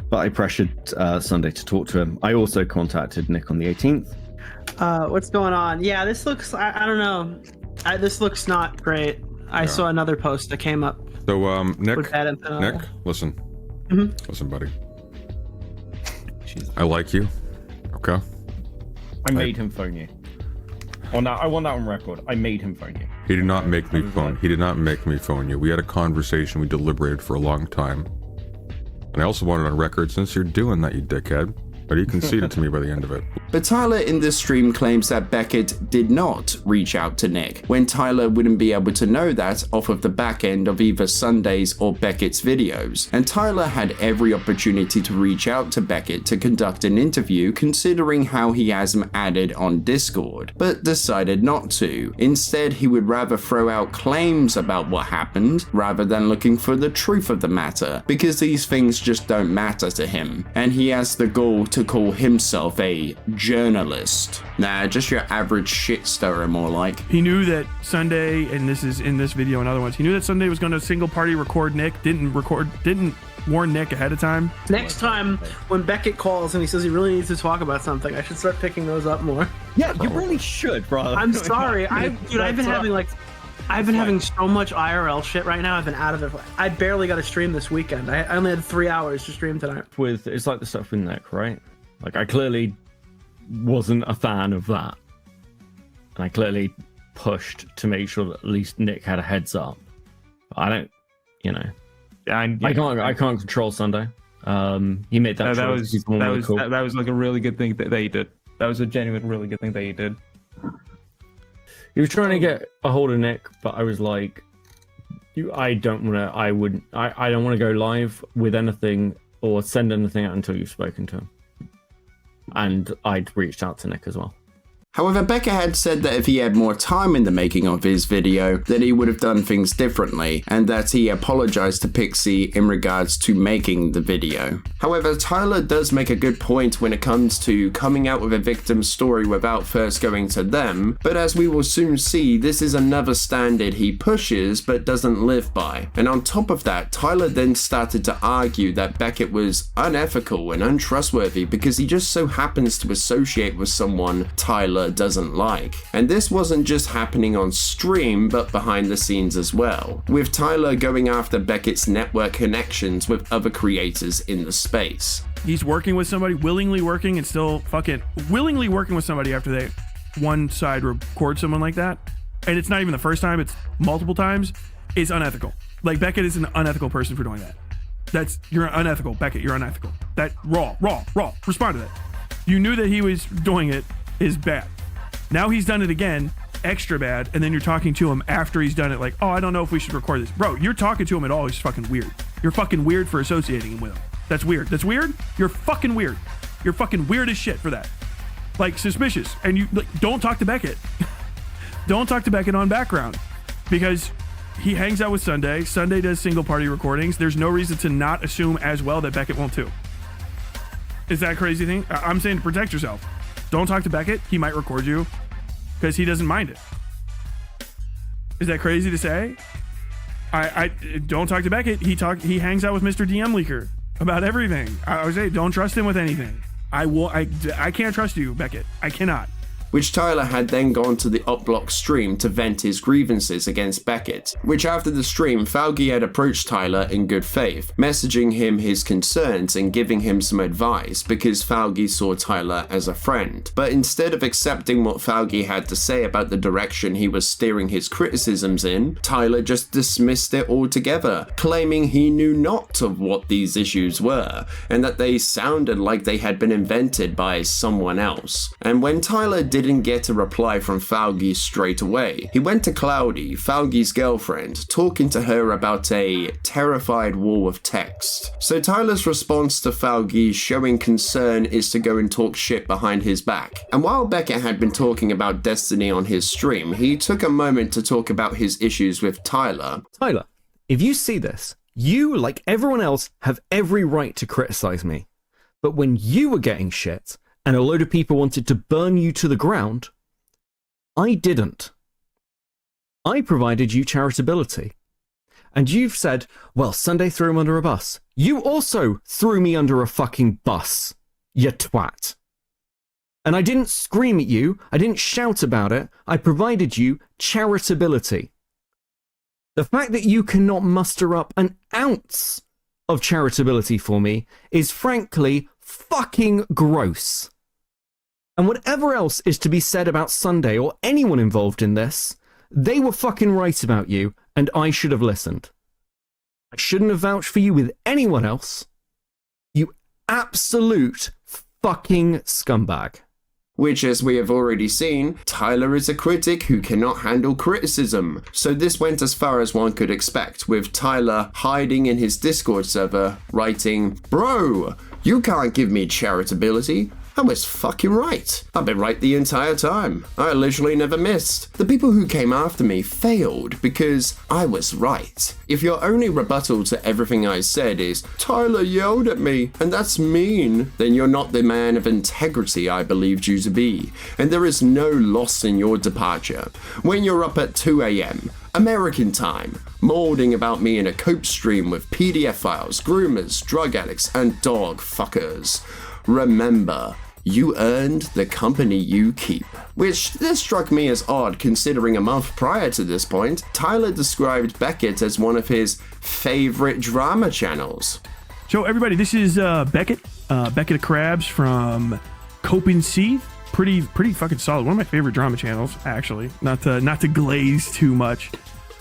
but I pressured Sunday to talk to him. I also contacted Nick on the 18th. What's going on? Yeah, this looks, I don't know. This looks not great. I saw another post that came up. So, Nick, listen. Mm-hmm. Listen, buddy. I like you. Okay? I made him phone you. Oh, no, I want that on record. I made him phone you. He did not make me phone. He did not make me phone you. We had a conversation. We deliberated for a long time. And I also wanted on record, since you're doing that, you dickhead, but he conceded to me by the end of it. But Tyler in this stream claims that Beckett did not reach out to Nick, when Tyler wouldn't be able to know that off of the back end of either Sunday's or Beckett's videos. And Tyler had every opportunity to reach out to Beckett to conduct an interview, considering how he has him added on Discord, but decided not to. Instead, he would rather throw out claims about what happened rather than looking for the truth of the matter, because these things just don't matter to him, and he has the goal to call himself a journalist. Nah, just your average shit stirrer, more like. He knew that Sunday, and this is in this video and other ones, he knew that Sunday was going to single party record Nick, didn't warn Nick ahead of time. Next time when Beckett calls and he says he really needs to talk about something, I should start picking those up more. Yeah, you really should, brother. I'm sorry. I've been having so much IRL shit right now. I've been out of it. I barely got a stream this weekend. I only had 3 hours to stream tonight. It's like the stuff with Nick, right? Like, I clearly wasn't a fan of that. And I clearly pushed to make sure that at least Nick had a heads up. I don't, I can't control Sunday. He made that choice. That was like a really good thing that he did. That was a genuine, really good thing that he did. He was trying to get a hold of Nick, but I was like, I don't want to go live with anything or send anything out until you've spoken to him. And I'd reached out to Nick as well. However, Becca had said that if he had more time in the making of his video, that he would have done things differently, and that he apologized to Pixie in regards to making the video. However, Tyler does make a good point when it comes to coming out with a victim's story without first going to them, but as we will soon see, this is another standard he pushes but doesn't live by. And on top of that, Tyler then started to argue that Beckett was unethical and untrustworthy because he just so happens to associate with someone, Tyler, Tyler doesn't like. And this wasn't just happening on stream, but behind the scenes as well, with Tyler going after Beckett's network connections with other creators in the space. He's working with somebody, willingly working, and still willingly working with somebody after one side records someone like that. And it's not even the first time, it's multiple times. It's unethical. Like, Beckett is an unethical person for doing that. You're unethical, Beckett, you're unethical. That, raw, respond to that. You knew that he was doing it is bad. Now he's done it again, extra bad, and then you're talking to him after he's done it like, oh, I don't know if we should record this. Bro, you're talking to him at all, he's fucking weird. You're fucking weird for associating him with him. That's weird. That's weird? You're fucking weird. You're fucking weird as shit for that. Like, suspicious. And you, like, don't talk to Beckett. Don't talk to Beckett on background. Because he hangs out with Sunday. Sunday does single party recordings. There's no reason to not assume as well that Beckett won't too. Is that a crazy thing? I'm saying to protect yourself. Don't talk to Beckett. He might record you because he doesn't mind it. Is that crazy to say? I don't talk to Beckett. He hangs out with Mr. DM Leaker about everything. I would say don't trust him with anything. I can't trust you, Beckett. I cannot. Which Tyler had then gone to the Upblock stream to vent his grievances against Beckett, which after the stream, Falgi had approached Tyler in good faith, messaging him his concerns and giving him some advice because Falgi saw Tyler as a friend. But instead of accepting what Falgi had to say about the direction he was steering his criticisms in, Tyler just dismissed it altogether, claiming he knew not of what these issues were, and that they sounded like they had been invented by someone else. And when Tyler didn't get a reply from Falgi straight away, he went to Cloudy, Falgi's girlfriend, talking to her about a terrified wall of text. So Tyler's response to Falgi showing concern is to go and talk shit behind his back. And while Beckett had been talking about Destiny on his stream, he took a moment to talk about his issues with Tyler. Tyler, if you see this, you, like everyone else, have every right to criticize me. But when you were getting shit, and a load of people wanted to burn you to the ground, I didn't. I provided you charitability. And you've said, well, Sunday threw him under a bus. You also threw me under a fucking bus, you twat. And I didn't scream at you, I didn't shout about it, I provided you charitability. The fact that you cannot muster up an ounce of charitability for me is frankly fucking gross. And whatever else is to be said about Sunday or anyone involved in this, they were fucking right about you, and I should have listened. I shouldn't have vouched for you with anyone else. You absolute fucking scumbag. Which, as we have already seen, Tyler is a critic who cannot handle criticism. So this went as far as one could expect, with Tyler hiding in his Discord server, writing, "Bro, you can't give me charitability. I was fucking right. I've been right the entire time. I literally never missed. The people who came after me failed because I was right. If your only rebuttal to everything I said is, Tyler yelled at me, and that's mean, then you're not the man of integrity I believed you to be, and there is no loss in your departure. When you're up at 2 a.m., American time, molding about me in a cope stream with PDF files, groomers, drug addicts, and dog fuckers. Remember, you earned the company you keep." Which this struck me as odd considering a month prior to this point, Tyler described Beckett as one of his favorite drama channels. So everybody, this is Beckett of Crabs from Cope and Seethe. Pretty fucking solid. One of my favorite drama channels, actually. Not to glaze too much.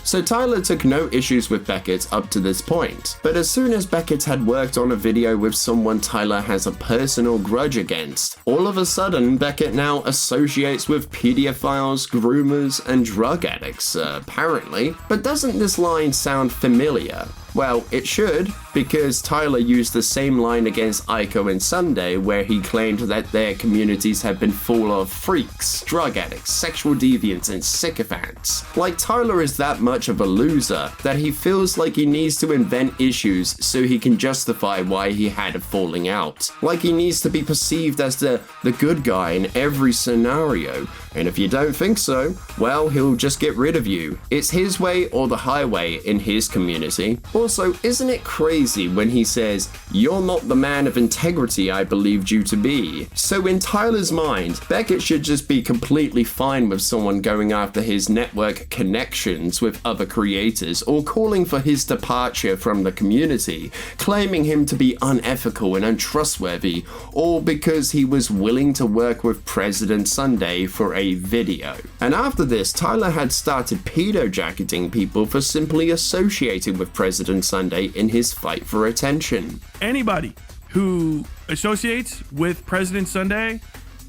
So Tyler took no issues with Beckett up to this point, but as soon as Beckett had worked on a video with someone Tyler has a personal grudge against, all of a sudden Beckett now associates with PDF files, groomers, and drug addicts, apparently. But doesn't this line sound familiar? Well, it should, because Tyler used the same line against Aiko and Sunday, where he claimed that their communities have been full of freaks, drug addicts, sexual deviants, and sycophants. Like, Tyler is that much of a loser that he feels like he needs to invent issues so he can justify why he had a falling out. Like he needs to be perceived as the good guy in every scenario, And if you don't think so, well, he'll just get rid of you. It's his way or the highway in his community. Also, isn't it crazy when he says, "You're not the man of integrity I believed you to be"? So in Tyler's mind, Beckett should just be completely fine with someone going after his network connections with other creators or calling for his departure from the community, claiming him to be unethical and untrustworthy, all because he was willing to work with President Sunday for a video. And after this, Tyler had started pedo-jacketing people for simply associating with President Sunday in his fight for attention. Anybody who associates with President Sunday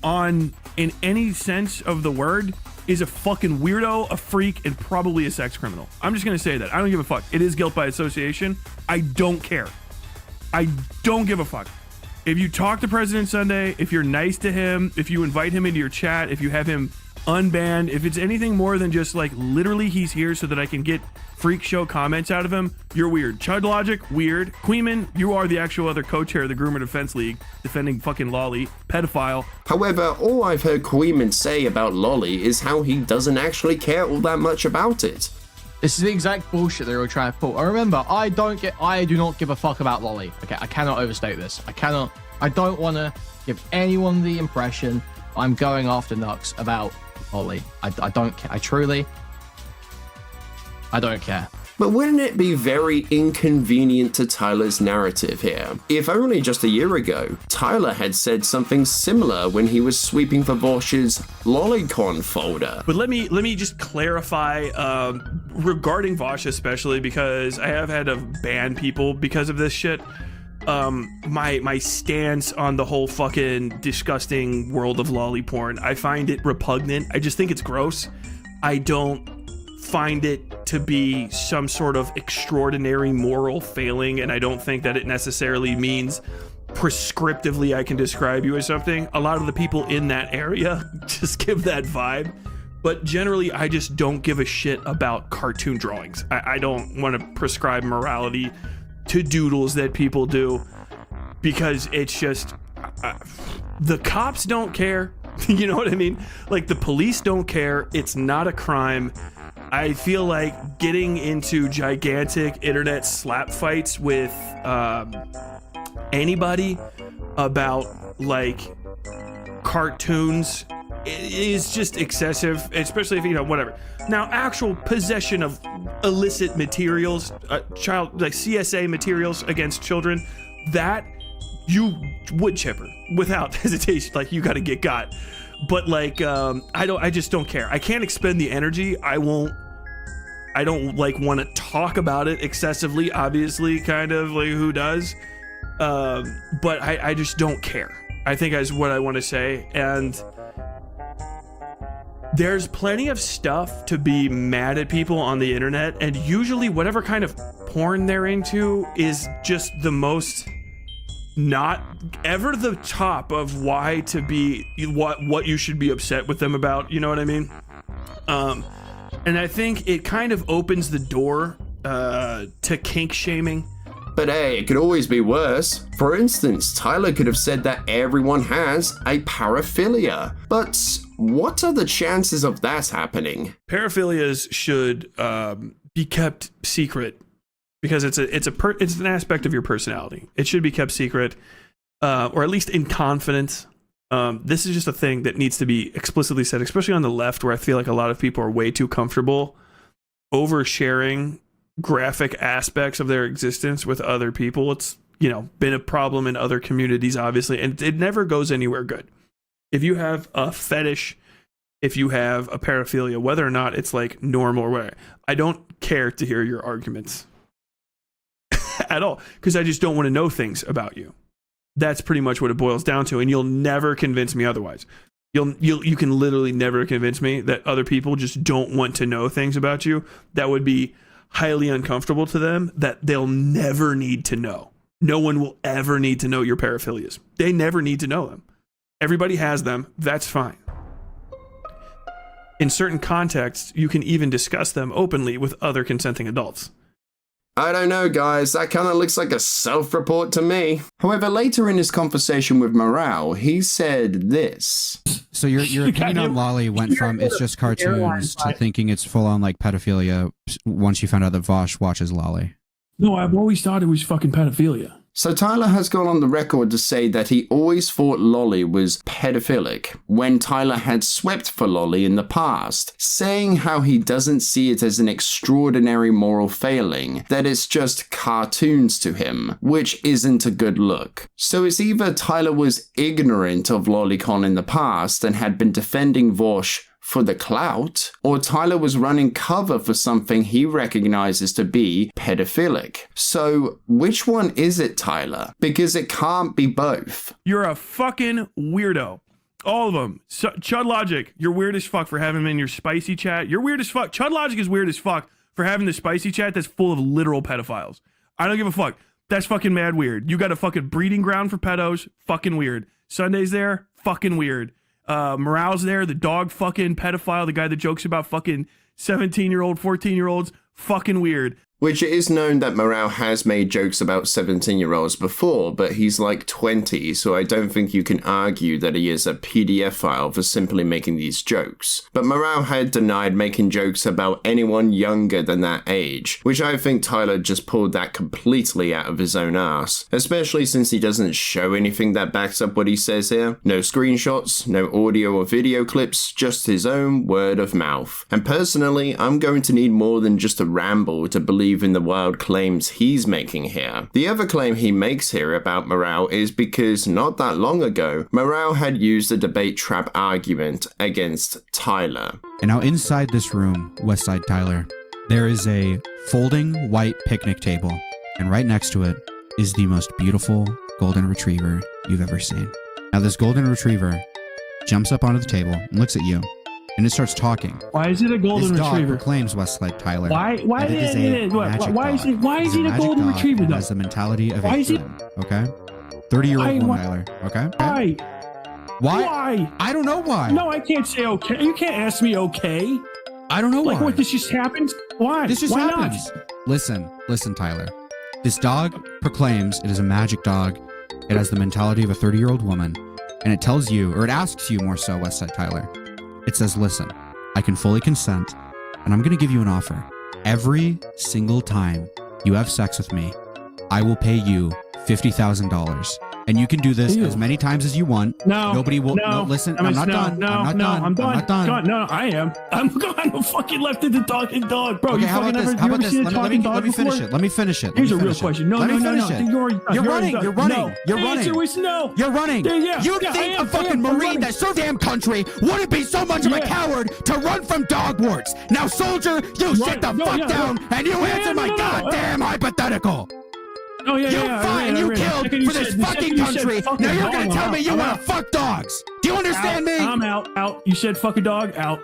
in any sense of the word is a fucking weirdo, a freak, and probably a sex criminal. I'm just gonna say that. I don't give a fuck. It is guilt by association. I don't care. I don't give a fuck. If you talk to President Sunday, if you're nice to him, if you invite him into your chat, if you have him unbanned, if it's anything more than just like literally he's here so that I can get freak show comments out of him, you're weird. Chud Logic, weird. Queeman, you are the actual other co-chair of the Groomer Defense League, defending fucking Lolly, pedophile. However, all I've heard Queeman say about Lolly is how he doesn't actually care all that much about it. This is the exact bullshit they were trying to pull. I remember, I do not give a fuck about Lolly. Okay, I cannot overstate this. I don't want to give anyone the impression I'm going after Nux about Lolly. I don't care. I don't care. But wouldn't it be very inconvenient to Tyler's narrative here? If only just a year ago, Tyler had said something similar when he was sweeping for Vosh's Lollycon folder. But let me just clarify regarding Vosh especially, because I have had to ban people because of this shit. My stance on the whole fucking disgusting world of lolly porn, I find it repugnant. I just think it's gross. I don't find it to be some sort of extraordinary moral failing, and I don't think that it necessarily means prescriptively I can describe you as something. A lot of the people in that area just give that vibe, but generally I just don't give a shit about cartoon drawings. I don't want to prescribe morality to doodles that people do, because it's just the cops don't care. You know what I mean? Like, the police don't care. It's not a crime. I feel like getting into gigantic internet slap fights with anybody about like cartoons is just excessive, especially if, you know, whatever. Now, actual possession of illicit materials, child, like CSA materials against children, that you would chipper without hesitation. Like, you got to get got. But like, I just don't care. I can't expend the energy. I don't like want to talk about it excessively, obviously, kind of like who does. But I just don't care, I think is what I want to say. And there's plenty of stuff to be mad at people on the internet, and usually whatever kind of porn they're into is just the most not ever the top of why to be what you should be upset with them about, you know what I mean? And I think it kind of opens the door to kink shaming. But hey, it could always be worse. For instance, Tyler could have said that everyone has a paraphilia. But what are the chances of that happening? Paraphilias should be kept secret, because it's an aspect of your personality. It should be kept secret, or at least in confidence. This is just a thing that needs to be explicitly said, especially on the left, where I feel like a lot of people are way too comfortable oversharing graphic aspects of their existence with other people. It's, you know, been a problem in other communities, obviously, and it never goes anywhere good. If you have a fetish, if you have a paraphilia, whether or not it's like normal or whatever, I don't care to hear your arguments at all, because I just don't want to know things about you. That's pretty much what it boils down to, and you'll never convince me otherwise. You can literally never convince me that other people just don't want to know things about you that would be highly uncomfortable to them, that they'll never need to know. No one will ever need to know your paraphilias. They never need to know them. Everybody has them. That's fine. In certain contexts, you can even discuss them openly with other consenting adults. I don't know, guys. That kind of looks like a self-report to me. However, later in his conversation with Morale, he said this. So your opinion on Lolly went from it's just cartoons to thinking it's full-on like pedophilia once you found out that Vosh watches Lolly. No, I've always thought it was fucking pedophilia. So Tyler has gone on the record to say that he always thought Lolly was pedophilic when Tyler had swept for Lolly in the past, saying how he doesn't see it as an extraordinary moral failing, that it's just cartoons to him, which isn't a good look. So it's either Tyler was ignorant of lolicon in the past and had been defending Vosh for the clout, or Tyler was running cover for something he recognizes to be pedophilic. So which one is it, Tyler? Because it can't be both. You're a fucking weirdo. All of them. So, Chud Logic, you're weird as fuck for having him in your spicy chat. You're weird as fuck. Chud Logic is weird as fuck for having the spicy chat that's full of literal pedophiles. I don't give a fuck. That's fucking mad weird. You got a fucking breeding ground for pedos. Fucking weird. Sunday's there. Fucking weird. Morale's there, the dog fucking pedophile, the guy that jokes about fucking 17-year-old, 14-year-olds, fucking weird. Which it is known that Morale has made jokes about 17-year-olds before, but he's like 20, so I don't think you can argue that he is a PDF file for simply making these jokes. But Morale had denied making jokes about anyone younger than that age, which I think Tyler just pulled that completely out of his own ass, especially since he doesn't show anything that backs up what he says here. No screenshots, no audio or video clips, just his own word of mouth. And personally, I'm going to need more than just a ramble to believe in the wild claims he's making here. The other claim he makes here about Morale is because not that long ago, Morale had used a debate trap argument against Tyler. And now inside this room, Westside Tyler, there is a folding white picnic table, and right next to it is the most beautiful golden retriever you've ever seen. Now this golden retriever jumps up onto the table and looks at you, and it starts talking. Why is it a golden this dog retriever? Proclaims Westside Tyler. Why that it is a magic why dog. is it a magic golden dog retriever that though? has the mentality of Why a is it? human, okay? 30-year-old one, Tyler. Okay? Why? Why? I don't know why. No, I can't say okay. You can't ask me okay. I don't know why. Like what? This just happens? Why? This just Why happens. not? Listen, Tyler. This dog proclaims it is a magic dog. It has the mentality of a 30-year-old woman, and it tells you, or it asks you more so, Westside Tyler. It says, listen, I can fully consent, and I'm going to give you an offer. Every single time you have sex with me, I will pay you $50,000. And you can do this as many times as you want. No. Nobody will. No, listen, I'm not done. No, I'm not done. God, no, I am. I'm fucking left in the talking dog, bro. Okay, you how about fucking this? ever, How you about ever seen this? a talking dog Let me finish before? it. Let me finish it. Here's a real question. No, Let me finish it. You're running. You're running. No. You're The running. answer was no. You're running. Yeah, You yeah, think I am, a fucking I'm Marine running. that's so damn country wouldn't be so much of a coward to run from dog warts? Now, soldier, you sit the fuck down and you answer my goddamn hypothetical. Oh yeah, you yeah, fought and you killed for this fucking country. Now you're gonna tell me you want to fuck dogs? Do you understand me? I'm out. You said fuck a dog. Out.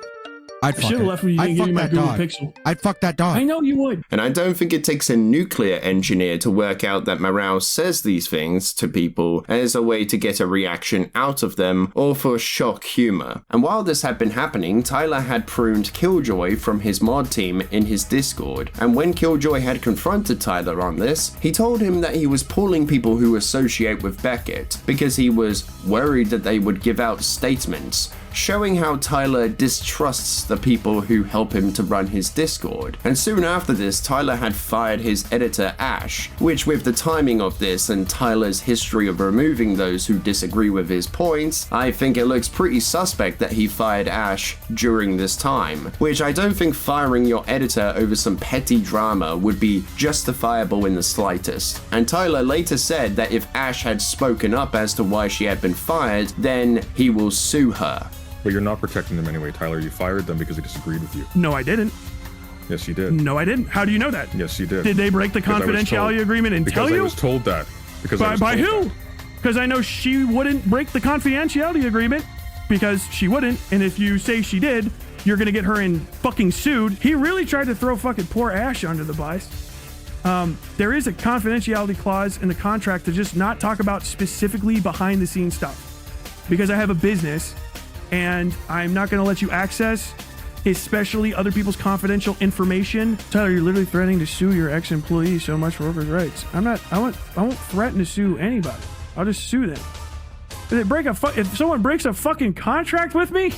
I'd I fuck should have it. left when you I'd didn't give fuck me my that Google dog. Pixel. I'd fuck that dog. I know you would. And I don't think it takes a nuclear engineer to work out that Morale says these things to people as a way to get a reaction out of them or for shock humor. And while this had been happening, Tyler had pruned Killjoy from his mod team in his Discord. And when Killjoy had confronted Tyler on this, he told him that he was pulling people who associate with Beckett because he was worried that they would give out statements, showing how Tyler distrusts the people who help him to run his Discord. And soon after this, Tyler had fired his editor Ash, which with the timing of this and Tyler's history of removing those who disagree with his points, I think it looks pretty suspect that he fired Ash during this time, which I don't think firing your editor over some petty drama would be justifiable in the slightest. And Tyler later said that if Ash had spoken up as to why she had been fired, then he will sue her. But you're not protecting them anyway, Tyler. You fired them because they disagreed with you. No, I didn't. Yes, you did. No, I didn't. How do you know that? Yes, you did. Did they break the Because I was confidentiality told. agreement and tell Because you? I was told that. Because I was By told who? that. Because I know she wouldn't break the confidentiality agreement because she wouldn't. And if you say she did, you're going to get her in fucking sued. He really tried to throw fucking poor Ash under the bus. There is a confidentiality clause in the contract to just not talk about specifically behind the scenes stuff. Because I have a business and I'm not going to let you access especially other people's confidential information. Tyler, you're literally threatening to sue your ex-employee so much for workers' rights. I won't threaten to sue anybody. I'll just sue them. If someone breaks a fucking contract with me,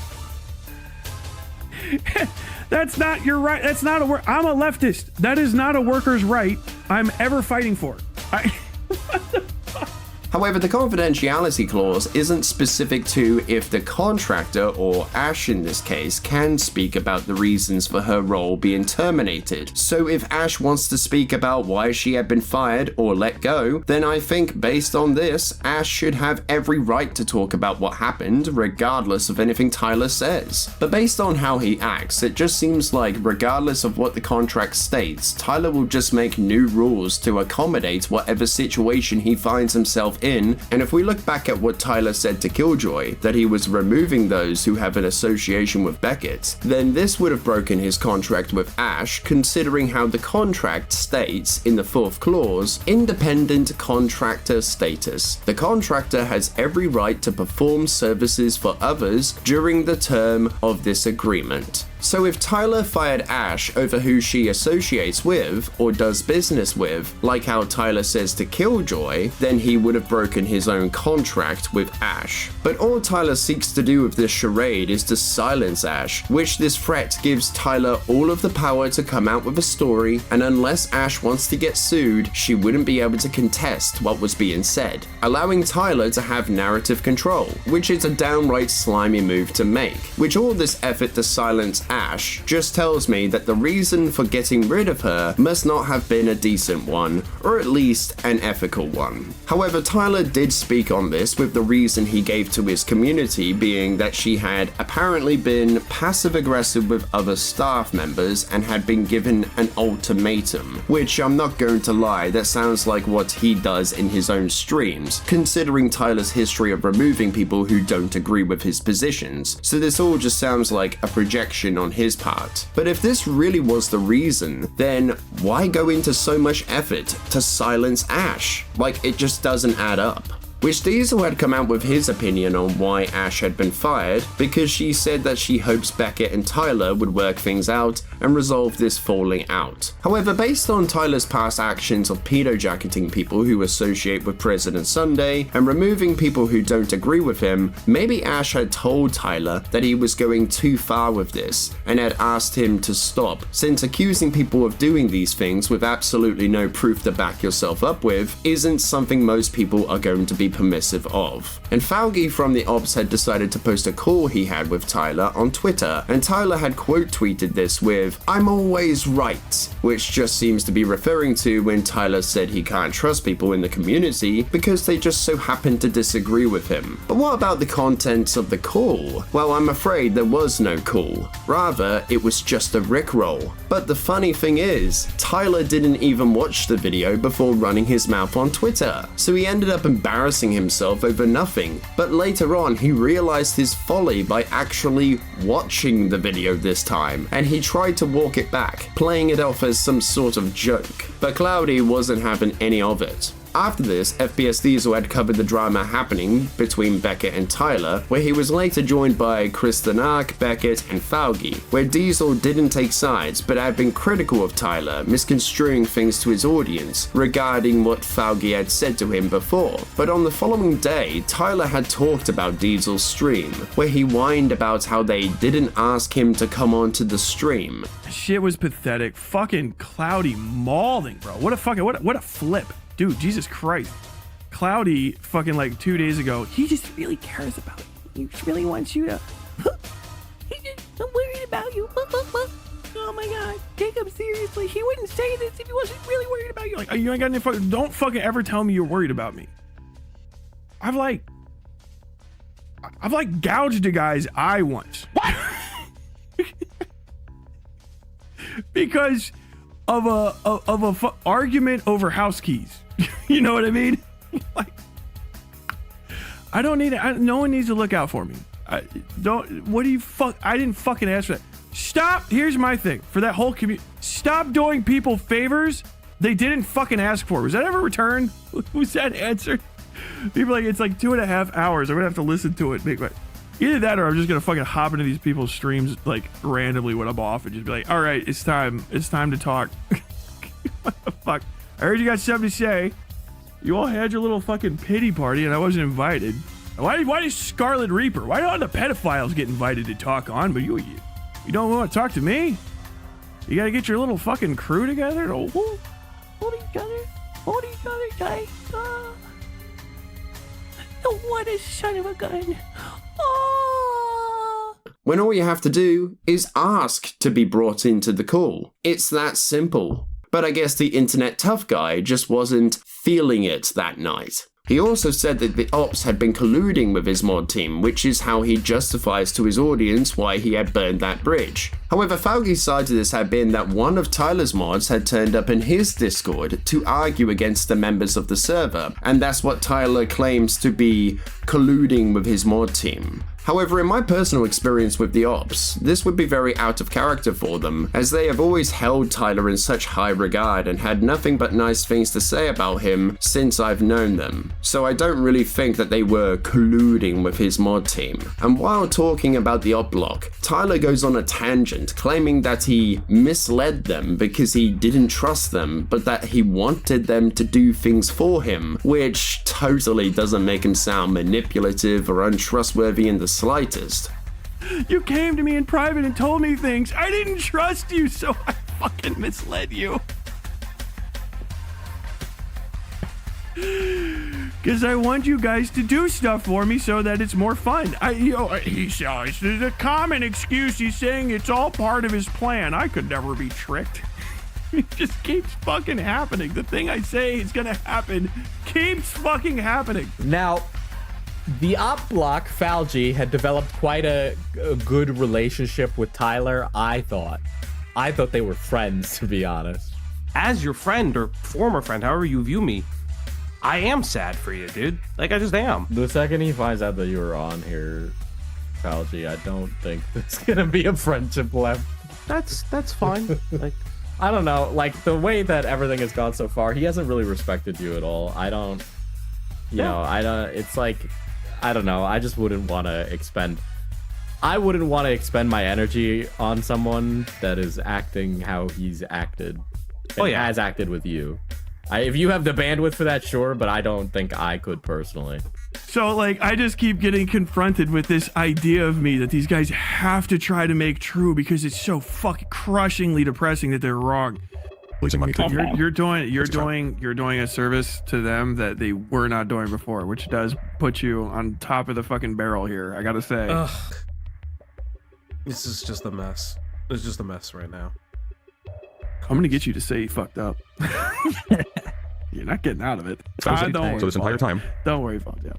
that's not your right. That's not I'm a leftist. That is not a worker's right I'm ever fighting for. However, the confidentiality clause isn't specific to if the contractor, or Ash in this case, can speak about the reasons for her role being terminated. So if Ash wants to speak about why she had been fired or let go, then I think based on this, Ash should have every right to talk about what happened, regardless of anything Tyler says. But based on how he acts, it just seems like regardless of what the contract states, Tyler will just make new rules to accommodate whatever situation he finds himself in. And if we look back at what Tyler said to Killjoy, that he was removing those who have an association with Beckett, then this would have broken his contract with Ash, considering how the contract states in the 4th clause, independent contractor status. The contractor has every right to perform services for others during the term of this agreement. So if Tyler fired Ash over who she associates with or does business with, like how Tyler says to Killjoy, then he would have broken his own contract with Ash. But all Tyler seeks to do with this charade is to silence Ash, which this threat gives Tyler all of the power to come out with a story, and unless Ash wants to get sued, she wouldn't be able to contest what was being said, allowing Tyler to have narrative control, which is a downright slimy move to make, which all this effort to silence Ash just tells me that the reason for getting rid of her must not have been a decent one, or at least an ethical one. However, Tyler did speak on this, with the reason he gave to his community being that she had apparently been passive-aggressive with other staff members and had been given an ultimatum, which I'm not going to lie, that sounds like what he does in his own streams, considering Tyler's history of removing people who don't agree with his positions, so this all just sounds like a projection on his part. But if this really was the reason, then why go into so much effort to silence Ash? Like, it just doesn't add up. Which Diesel had come out with his opinion on why Ash had been fired, because she said that she hopes Beckett and Tyler would work things out and resolve this falling out. However, based on Tyler's past actions of pedo-jacketing people who associate with President Sunday and removing people who don't agree with him, maybe Ash had told Tyler that he was going too far with this and had asked him to stop, since accusing people of doing these things with absolutely no proof to back yourself up with isn't something most people are going to be permissive of. And Faugi from the Ops had decided to post a call he had with Tyler on Twitter, and Tyler had quote tweeted this with, "I'm always right," which just seems to be referring to when Tyler said he can't trust people in the community because they just so happen to disagree with him. But what about the contents of the call? Well, I'm afraid there was no call. Rather, it was just a rickroll. But the funny thing is, Tyler didn't even watch the video before running his mouth on Twitter, so he ended up embarrassing himself over nothing. But later on, he realized his folly by actually watching the video this time, and he tried to walk it back, playing it off as some sort of joke. But Cloudy wasn't having any of it. After this, FPS Diesel had covered the drama happening between Beckett and Tyler, where he was later joined by Kristen Ark, Beckett, and Faugi, where Diesel didn't take sides but had been critical of Tyler, misconstruing things to his audience regarding what Faugi had said to him before. But on the following day, Tyler had talked about Diesel's stream, where he whined about how they didn't ask him to come onto the stream. Shit was pathetic. Fucking Cloudy mauling, bro. What a flip. Dude, Jesus Christ. Cloudy, fucking like 2 days ago, he just really cares about it. He really wants you to... I'm worried about you. Oh my god, take him seriously. He wouldn't say this if he wasn't really worried about you. Like, you ain't got any fucking... Don't fucking ever tell me you're worried about me. I've gouged a guy's eye once. What? Because of a argument over house keys. You know what I mean? Like, I don't need it. No one needs to look out for me. I didn't fucking ask for that. Stop. Here's my thing for that whole community. Stop doing people favors they didn't fucking ask for. Was that ever returned? Was that answered? People are like, it's like 2.5 hours. I'm gonna have to listen to it. Either that or I'm just gonna fucking hop into these people's streams like randomly when I'm off and just be like, all right, it's time to talk. What the fuck? I heard you got something to say. You all had your little fucking pity party and I wasn't invited. Why does Scarlet Reaper? Why don't the pedophiles get invited to talk on, but you don't want to talk to me? You gotta get your little fucking crew together. Hold each other tight. What a son of a gun. When all you have to do is ask to be brought into the call. It's that simple. But I guess the internet tough guy just wasn't feeling it that night. He also said that the ops had been colluding with his mod team, which is how he justifies to his audience why he had burned that bridge. However, Falgi's side to this had been that one of Tyler's mods had turned up in his Discord to argue against the members of the server, and that's what Tyler claims to be colluding with his mod team. However, in my personal experience with the ops, this would be very out of character for them, as they have always held Tyler in such high regard and had nothing but nice things to say about him since I've known them. So I don't really think that they were colluding with his mod team. And while talking about the op block, Tyler goes on a tangent claiming that he misled them because he didn't trust them, but that he wanted them to do things for him, which totally doesn't make him sound manipulative or untrustworthy in the slightest. You came to me in private and told me things. I didn't trust you, so I fucking misled you. Because I want you guys to do stuff for me so that it's more fun. The common excuse, he's saying it's all part of his plan. I could never be tricked. It just keeps fucking happening. The thing I say is gonna happen keeps fucking happening. Now, the op block, Falgi, had developed quite a good relationship with Tyler, I thought. I thought they were friends, to be honest. As your friend or former friend, however you view me, I am sad for you, dude. Like, I just am. The second he finds out that you were on here, Falgi, I don't think there's gonna be a friendship left. That's fine. Like, I don't know, like, the way that everything has gone so far, he hasn't really respected you at all. It's like, I don't know, I just wouldn't want to expend my energy on someone that is acting how he's acted. And has acted with you. If you have the bandwidth for that, sure, but I don't think I could personally. So, like, I just keep getting confronted with this idea of me that these guys have to try to make true because it's so fucking crushingly depressing that they're wrong. You're doing a service to them that they were not doing before, which does put you on top of the fucking barrel here, I gotta say. Ugh. This is just a mess. It's just a mess right now. I'm gonna get you to say you fucked up. You're not getting out of it. So this entire time. Don't worry about that.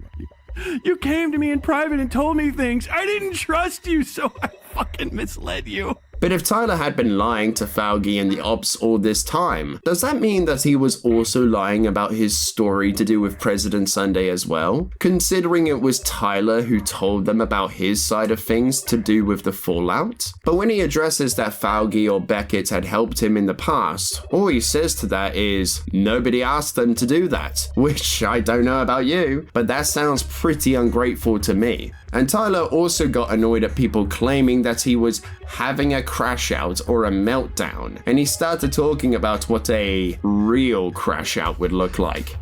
You came to me in private and told me things. I didn't trust you, so I fucking misled you. But if Tyler had been lying to Falgi and the ops all this time, does that mean that he was also lying about his story to do with President Sunday as well? Considering it was Tyler who told them about his side of things to do with the fallout? But when he addresses that Falgi or Beckett had helped him in the past, all he says to that is, nobody asked them to do that. Which, I don't know about you, but that sounds pretty ungrateful to me. And Tyler also got annoyed at people claiming that he was having a crash out or a meltdown, and he started talking about what a real crash out would look like.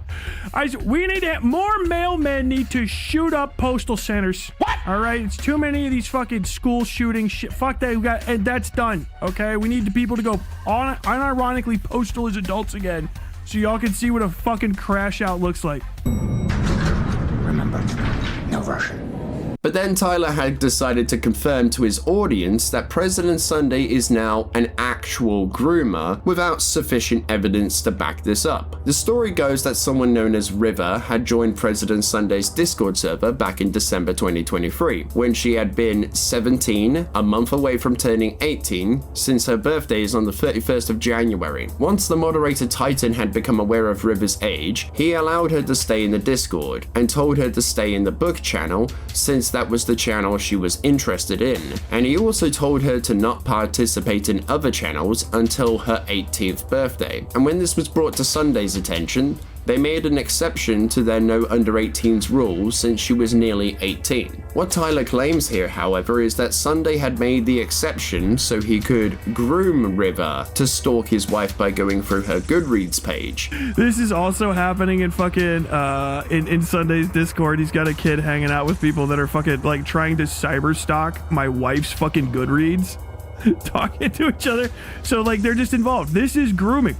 We need to, more mailmen need to shoot up postal centers. What? All right, it's too many of these fucking school shooting shit. Fuck that, and that's done. Okay, we need the people to go unironically postal as adults again, so y'all can see what a fucking crash out looks like. Remember, no Russian. But then Tyler had decided to confirm to his audience that President Sunday is now an actual groomer without sufficient evidence to back this up. The story goes that someone known as River had joined President Sunday's Discord server back in December 2023, when she had been 17, a month away from turning 18, since her birthday is on the 31st of January. Once the moderator Titan had become aware of River's age, he allowed her to stay in the Discord and told her to stay in the book channel since that was the channel she was interested in, and he also told her to not participate in other channels channels until her 18th birthday, and when this was brought to Sunday's attention, they made an exception to their no under 18s rule since she was nearly 18. What Tyler claims here, however, is that Sunday had made the exception so he could groom River to stalk his wife by going through her Goodreads page. This is also happening in fucking in Sunday's Discord. He's got a kid hanging out with people that are fucking like trying to cyber stalk my wife's fucking Goodreads, talking to each other. So like they're just involved. This is grooming.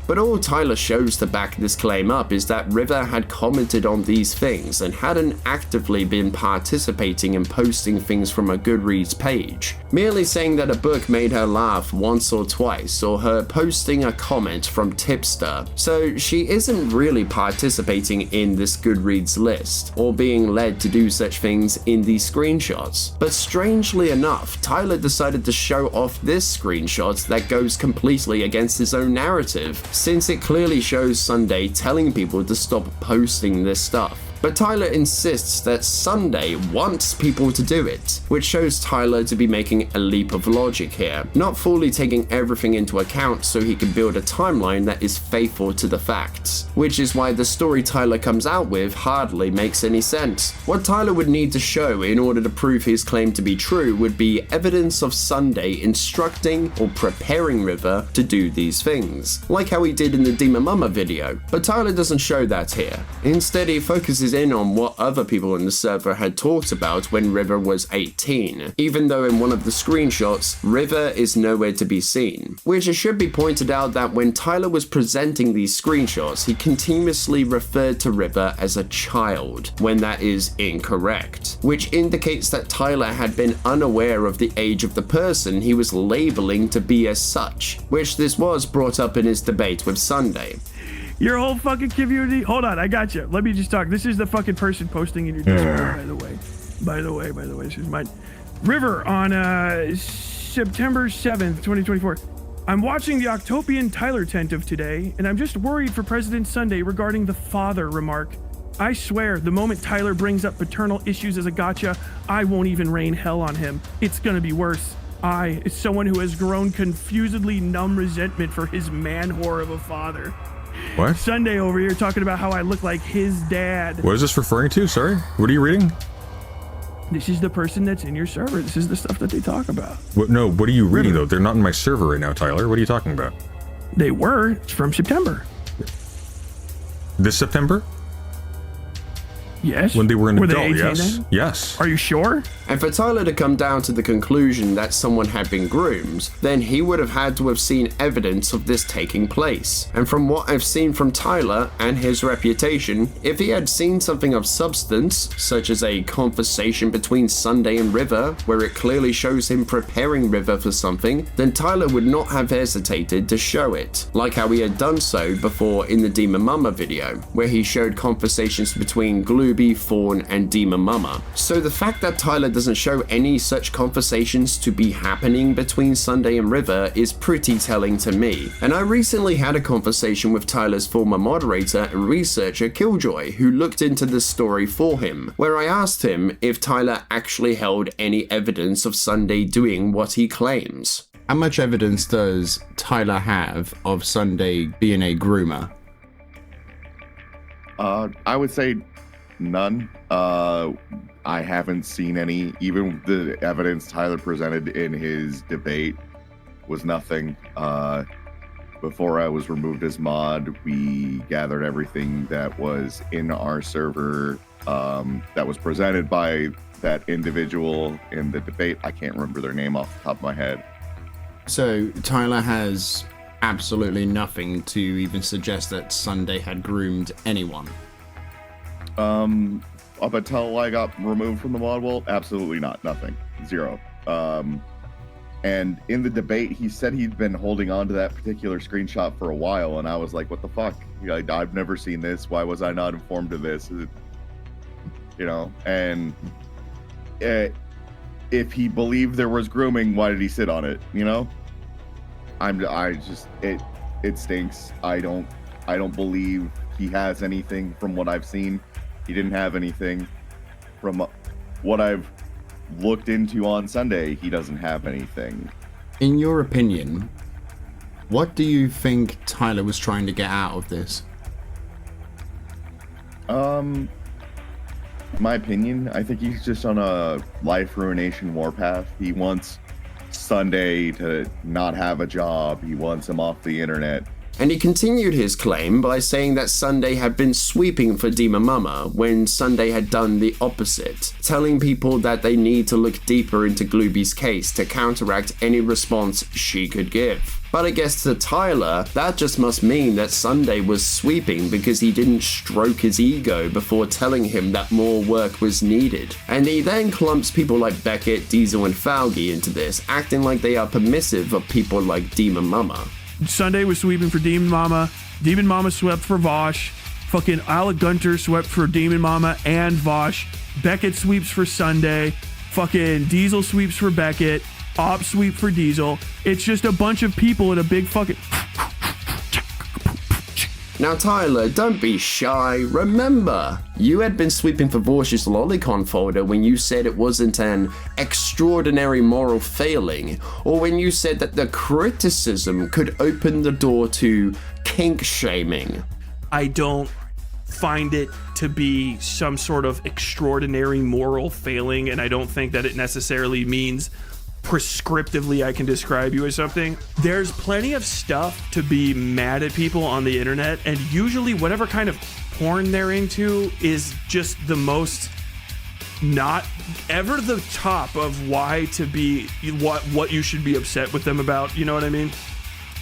But all Tyler shows to back this claim up is that River had commented on these things and hadn't actively been participating in posting things from a Goodreads page, merely saying that a book made her laugh once or twice, or her posting a comment from Tipster. So she isn't really participating in this Goodreads list, or being led to do such things in these screenshots. But strangely enough, Tyler decided to show off this screenshot that goes completely against his own narrative, since it clearly shows Sunday telling people to stop posting this stuff. But Tyler insists that Sunday wants people to do it, which shows Tyler to be making a leap of logic here, not fully taking everything into account so he can build a timeline that is faithful to the facts, which is why the story Tyler comes out with hardly makes any sense. What Tyler would need to show in order to prove his claim to be true would be evidence of Sunday instructing or preparing River to do these things, like how he did in the Demon Mama video, but Tyler doesn't show that here. Instead, he focuses in on what other people in the server had talked about when River was 18, even though in one of the screenshots, River is nowhere to be seen. Which it should be pointed out that when Tyler was presenting these screenshots, he continuously referred to River as a child, when that is incorrect, which indicates that Tyler had been unaware of the age of the person he was labeling to be as such, which this was brought up in his debate with Sunday. Your whole fucking community. Hold on, I got you. Let me just talk. This is the fucking person posting in your Discord, by the way. By the way, this is mine. River on September 7th, 2024. I'm watching the Octopian Tyler tent of today, and I'm just worried for President Sunday regarding the father remark. I swear, the moment Tyler brings up paternal issues as a gotcha, I won't even rain hell on him. It's gonna be worse. I, as someone who has grown confusedly numb resentment for his man whore of a father. What? Sunday over here talking about how I look like his dad. What is this referring to? Sorry? What are you reading? This is the person that's in your server. This is the stuff that they talk about. What? No, what are you reading though? They're not in my server right now, Tyler. What are you talking about? They were. It's from September. This September? Yes. When they were an adult, they 18 yes. then? Yes. Are you sure? And for Tyler to come down to the conclusion that someone had been groomed, then he would have had to have seen evidence of this taking place. And from what I've seen from Tyler and his reputation, if he had seen something of substance, such as a conversation between Sunday and River, where it clearly shows him preparing River for something, then Tyler would not have hesitated to show it, like how he had done so before in the Demon Mama video, where he showed conversations between Glooby, Fawn, and Demon Mama. So the fact that Tyler doesn't show any such conversations to be happening between Sunday and River is pretty telling to me. And I recently had a conversation with Tyler's former moderator and researcher Killjoy, who looked into this story for him, where I asked him if Tyler actually held any evidence of Sunday doing what he claims. How much evidence does Tyler have of Sunday being a groomer? I would say none. I haven't seen any. Even the evidence Tyler presented in his debate was nothing. Before I was removed as mod, we gathered everything that was in our server that was presented by that individual in the debate. I can't remember their name off the top of my head. So Tyler has absolutely nothing to even suggest that Sunday had groomed anyone. Up until I got removed from the mod world, absolutely not. Nothing. Zero. And in the debate, he said he'd been holding on to that particular screenshot for a while, and I was like, what the fuck? I've never seen this. Why was I not informed of this? You know, and if he believed there was grooming, why did he sit on it? You know? It stinks. I don't believe he has anything from what I've seen. He didn't have anything. From what I've looked into on Sunday, he doesn't have anything. In your opinion, What do you think Tyler was trying to get out of this? My opinion, I think he's just on a life ruination warpath. He wants Sunday to not have a job. He wants him off the internet. And he continued his claim by saying that Sunday had been sweeping for Demon Mama when Sunday had done the opposite, telling people that they need to look deeper into Glooby's case to counteract any response she could give. But I guess to Tyler, that just must mean that Sunday was sweeping because he didn't stroke his ego before telling him that more work was needed. And he then clumps people like Beckett, Diesel, and Falgi into this, acting like they are permissive of people like Demon Mama. Sunday was sweeping for Demon Mama. Demon Mama swept for Vosh. Fucking Alec Gunter swept for Demon Mama and Vosh. Beckett sweeps for Sunday. Fucking Diesel sweeps for Beckett. Op sweep for Diesel. It's just a bunch of people in a big fucking... Now Tyler, don't be shy. Remember, you had been sweeping for Vorsh's Lolicon folder when you said it wasn't an extraordinary moral failing, or when you said that the criticism could open the door to kink shaming. I don't find it to be some sort of extraordinary moral failing, and I don't think that it necessarily means prescriptively I can describe you as something. There's plenty of stuff to be mad at people on the internet, and usually whatever kind of porn they're into is just the most not ever the top of why to be what you should be upset with them about, you know what I mean?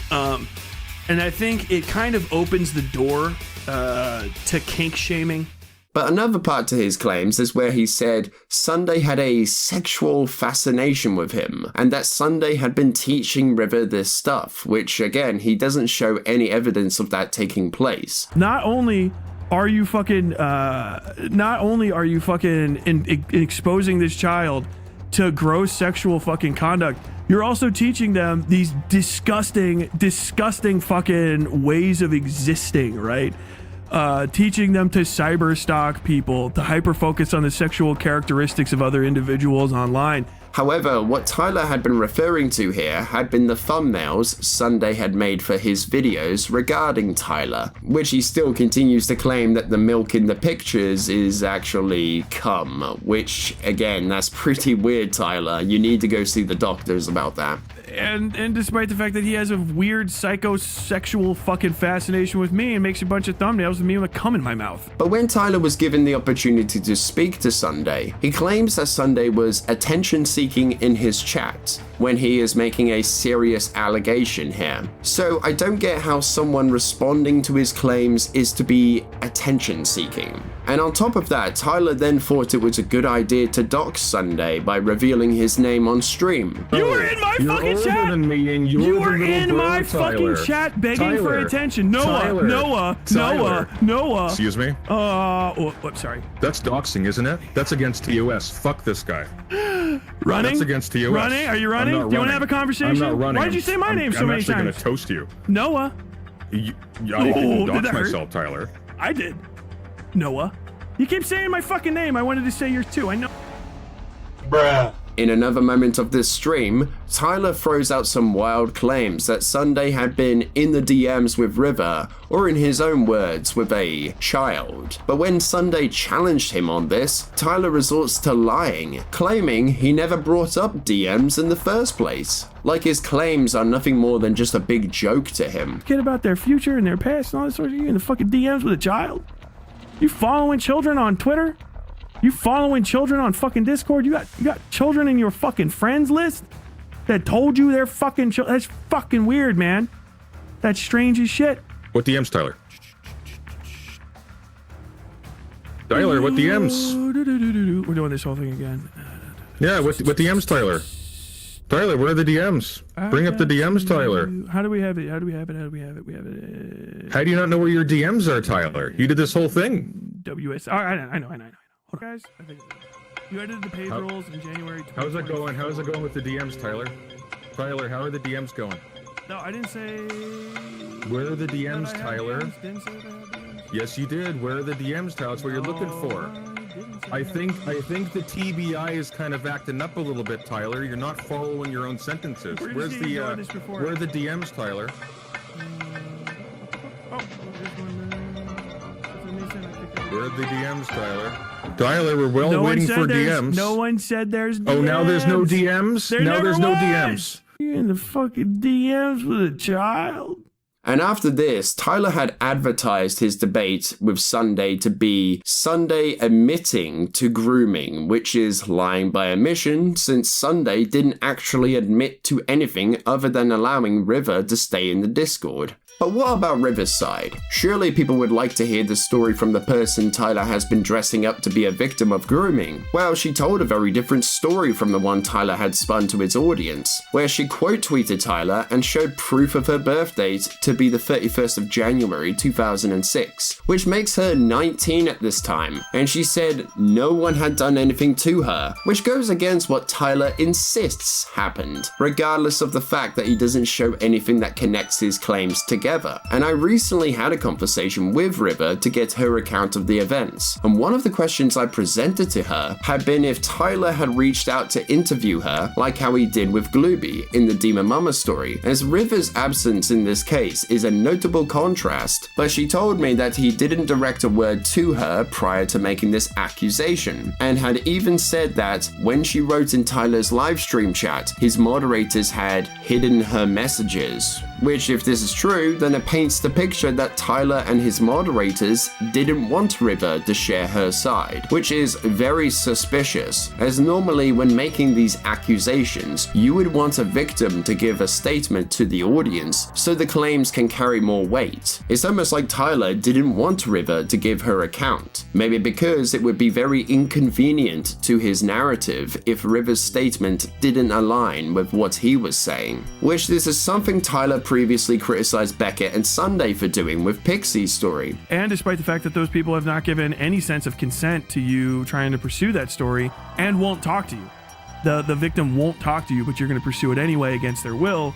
And I think it kind of opens the door to kink shaming. But another part to his claims is where he said Sunday had a sexual fascination with him, and that Sunday had been teaching River this stuff, which again, he doesn't show any evidence of that taking place. Not only are you fucking exposing this child to gross sexual fucking conduct, you're also teaching them these disgusting fucking ways of existing, right? Teaching them to cyber stalk people, to hyper focus on the sexual characteristics of other individuals online. However, what Tyler had been referring to here had been the thumbnails Sunday had made for his videos regarding Tyler, which he still continues to claim that the milk in the pictures is actually cum, which, again, that's pretty weird, Tyler. You need to go see the doctors about that. And despite the fact that he has a weird psychosexual fucking fascination with me and makes a bunch of thumbnails with me with cum in my mouth. But when Tyler was given the opportunity to speak to Sunday, he claims that Sunday was attention-seeking in his chat when he is making a serious allegation here. So I don't get how someone responding to his claims is to be attention-seeking. And on top of that, Tyler then thought it was a good idea to dox Sunday by revealing his name on stream. You were in my fucking chat! Than me and you're you the were in little my bird, fucking Tyler. chat begging for Tyler. attention. Tyler. Noah. Excuse me? Sorry. That's doxing, isn't it? That's against TOS. Fuck this guy. Running? That's against TOS. Running? Are you running? I'm not Do you want running. to have a conversation? I'm not running. Why did you say my name so many I'm actually going times? to toast you. Noah. I didn't did dox that hurt? myself, Tyler. I did. Noah. You keep saying my fucking name. I wanted to say yours too. I know. Bruh. In another moment of this stream, Tyler throws out some wild claims that Sunday had been in the DMs with River, or in his own words, with a child. But when Sunday challenged him on this, Tyler resorts to lying, claiming he never brought up DMs in the first place. Like his claims are nothing more than just a big joke to him. Kid about their future and their past and all this sort of shit. You in the fucking DMs with a child? You following children on Twitter? You following children on fucking Discord? You got children in your fucking friends list that told you they're fucking that's fucking weird, man. That's strange as shit. What DMs, Tyler? Tyler, what DMs? We're doing this whole thing again. Yeah, what DMs, Tyler? Tyler, what are the DMs? Bring up the DMs, Tyler. How do we have it? How do we have it? We have it. How do you not know where your DMs are, Tyler? You did this whole thing. WS. I know. Hold on, guys. I think you edited the page rolls in January. How's it going? How's it going with the DMs, Tyler? Tyler, how are the DMs going? No, I didn't say. Where are the DMs, Tyler? Didn't say that I had DMs. Yes, you did. Where are the DMs, Tyler? That's what you're looking for. I I think the TBI is kind of acting up a little bit, Tyler. You're not following your own sentences. Where's the where are the DMs, Tyler? Where are the DMs, Tyler? Tyler, we're waiting for DMs. No one said there's DMs. Oh, now there's no DMs? There's no DMs. You're in the fucking DMs with a child? And after this, Tyler had advertised his debate with Sunday to be Sunday omitting to grooming, which is lying by omission, since Sunday didn't actually admit to anything other than allowing River to stay in the Discord. But what about River's side? Surely people would like to hear the story from the person Tyler has been dressing up to be a victim of grooming. Well, she told a very different story from the one Tyler had spun to his audience, where she quote tweeted Tyler and showed proof of her birth date to be the 31st of January 2006, which makes her 19 at this time, and she said no one had done anything to her, which goes against what Tyler insists happened, regardless of the fact that he doesn't show anything that connects his claims together. And I recently had a conversation with River to get her account of the events, and one of the questions I presented to her had been if Tyler had reached out to interview her like how he did with Glooby in the Demon Mama story, as River's absence in this case is a notable contrast, but she told me that he didn't direct a word to her prior to making this accusation, and had even said that when she wrote in Tyler's livestream chat, his moderators had hidden her messages, which if this is true, then it paints the picture that Tyler and his moderators didn't want River to share her side, which is very suspicious, as normally when making these accusations, you would want a victim to give a statement to the audience so the claims can carry more weight. It's almost like Tyler didn't want River to give her account, maybe because it would be very inconvenient to his narrative if River's statement didn't align with what he was saying, which this is something Tyler previously criticized Beckett and Sunday for doing with Pixie's story. And despite the fact that those people have not given any sense of consent to you trying to pursue that story and won't talk to you. The victim won't talk to you, but you're going to pursue it anyway against their will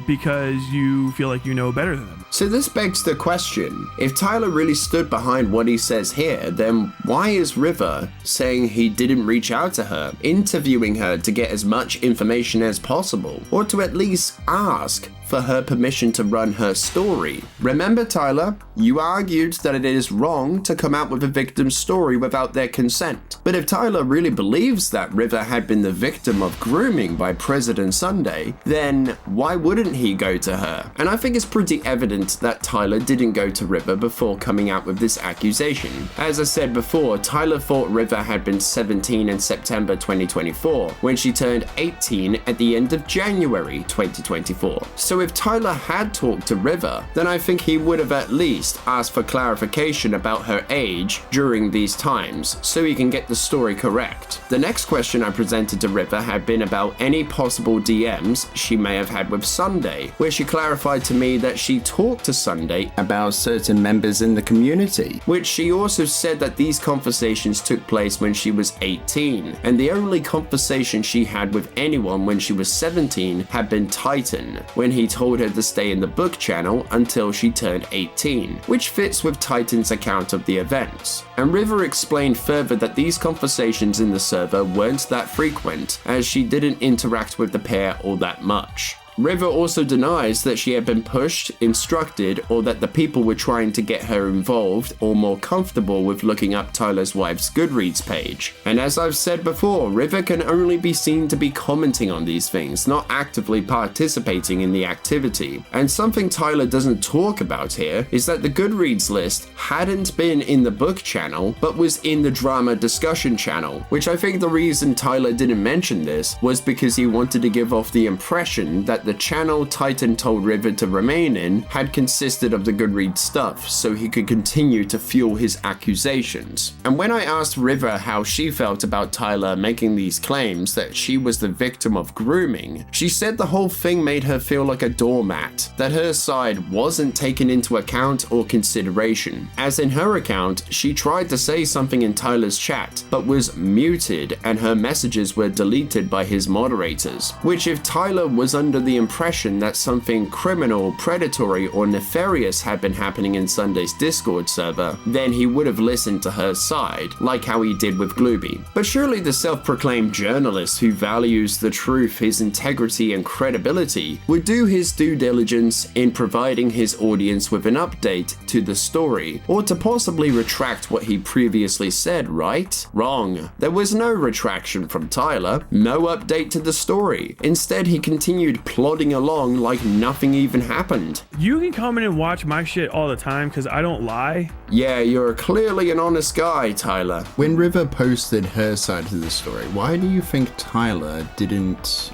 because you feel like you know better than them. So this begs the question, if Tyler really stood behind what he says here, then why is River saying he didn't reach out to her, interviewing her to get as much information as possible, or to at least ask for her permission to run her story? Remember, Tyler, you argued that it is wrong to come out with a victim's story without their consent. But if Tyler really believes that River had been the victim of grooming by President Sunday, then why wouldn't he go to her? And I think it's pretty evident that Tyler didn't go to River before coming out with this accusation. As I said before, Tyler thought River had been 17 in September 2024, when she turned 18 at the end of January 2024. So if Tyler had talked to River, then I think he would have at least asked for clarification about her age during these times, so he can get the story correct. The next question I presented to River had been about any possible DMs she may have had with Sunday, where she clarified to me that she talked to Sunday about certain members in the community, which she also said that these conversations took place when she was 18, and the only conversation she had with anyone when she was 17 had been Titan, when he told her to stay in the book channel until she turned 18, which fits with Titan's account of the events. And River explained further that these conversations in the server weren't that frequent, as she didn't interact with the pair all that much. River also denies that she had been pushed, instructed, or that the people were trying to get her involved or more comfortable with looking up Tyler's wife's Goodreads page. And as I've said before, River can only be seen to be commenting on these things, not actively participating in the activity. And something Tyler doesn't talk about here is that the Goodreads list hadn't been in the book channel, but was in the drama discussion channel, which I think the reason Tyler didn't mention this was because he wanted to give off the impression that the channel Titan told River to remain in had consisted of the Goodreads stuff, so he could continue to fuel his accusations. And when I asked River how she felt about Tyler making these claims that she was the victim of grooming, she said the whole thing made her feel like a doormat, that her side wasn't taken into account or consideration. As in her account, she tried to say something in Tyler's chat, but was muted and her messages were deleted by his moderators, which if Tyler was under the impression that something criminal, predatory, or nefarious had been happening in Sunday's Discord server, then he would have listened to her side, like how he did with Glooby. But surely the self-proclaimed journalist who values the truth, his integrity, and credibility would do his due diligence in providing his audience with an update to the story, or to possibly retract what he previously said, right? Wrong. There was no retraction from Tyler, no update to the story. Instead, he continued plodding along like nothing even happened. You can come in and watch my shit all the time because I don't lie. Yeah, you're clearly an honest guy, Tyler. When River posted her side of the story, why do you think Tyler didn't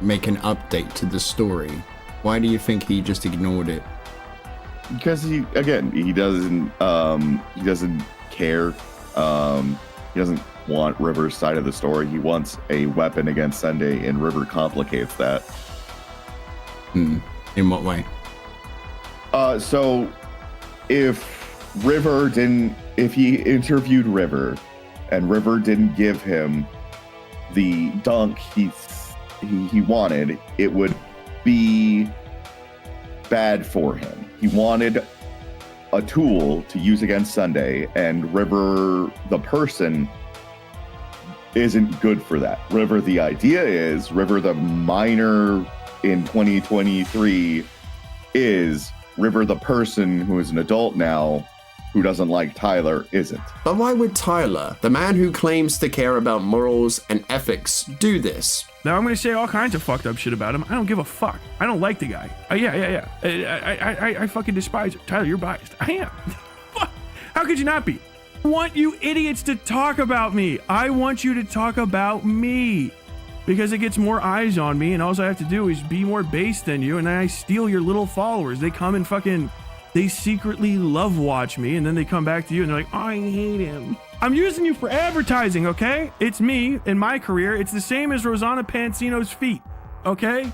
make an update to the story? Why do you think he just ignored it? Because he doesn't care. He doesn't want River's side of the story. He wants a weapon against Sunday, and River complicates that. In what way? So if he interviewed River and River didn't give him the dunk he wanted, it would be bad for him. He wanted a tool to use against Sunday, and River, the person, isn't good for that. River, the idea is, River, the minor in 2023, is River, the person who is an adult now, who doesn't like Tyler, isn't. But why would Tyler, the man who claims to care about morals and ethics, do this? Now I'm gonna say all kinds of fucked up shit about him. I don't give a fuck. I don't like the guy. Yeah. I fucking despise him. Tyler, you're biased. I am. How could you not be? I want you idiots to talk about me. I want you to talk about me. Because it gets more eyes on me, and all I have to do is be more base than you, and then I steal your little followers. They come and they secretly love watch me, and then they come back to you and they're like, I hate him. I'm using you for advertising, okay? It's me in my career. It's the same as Rosanna Pansino's feet, okay?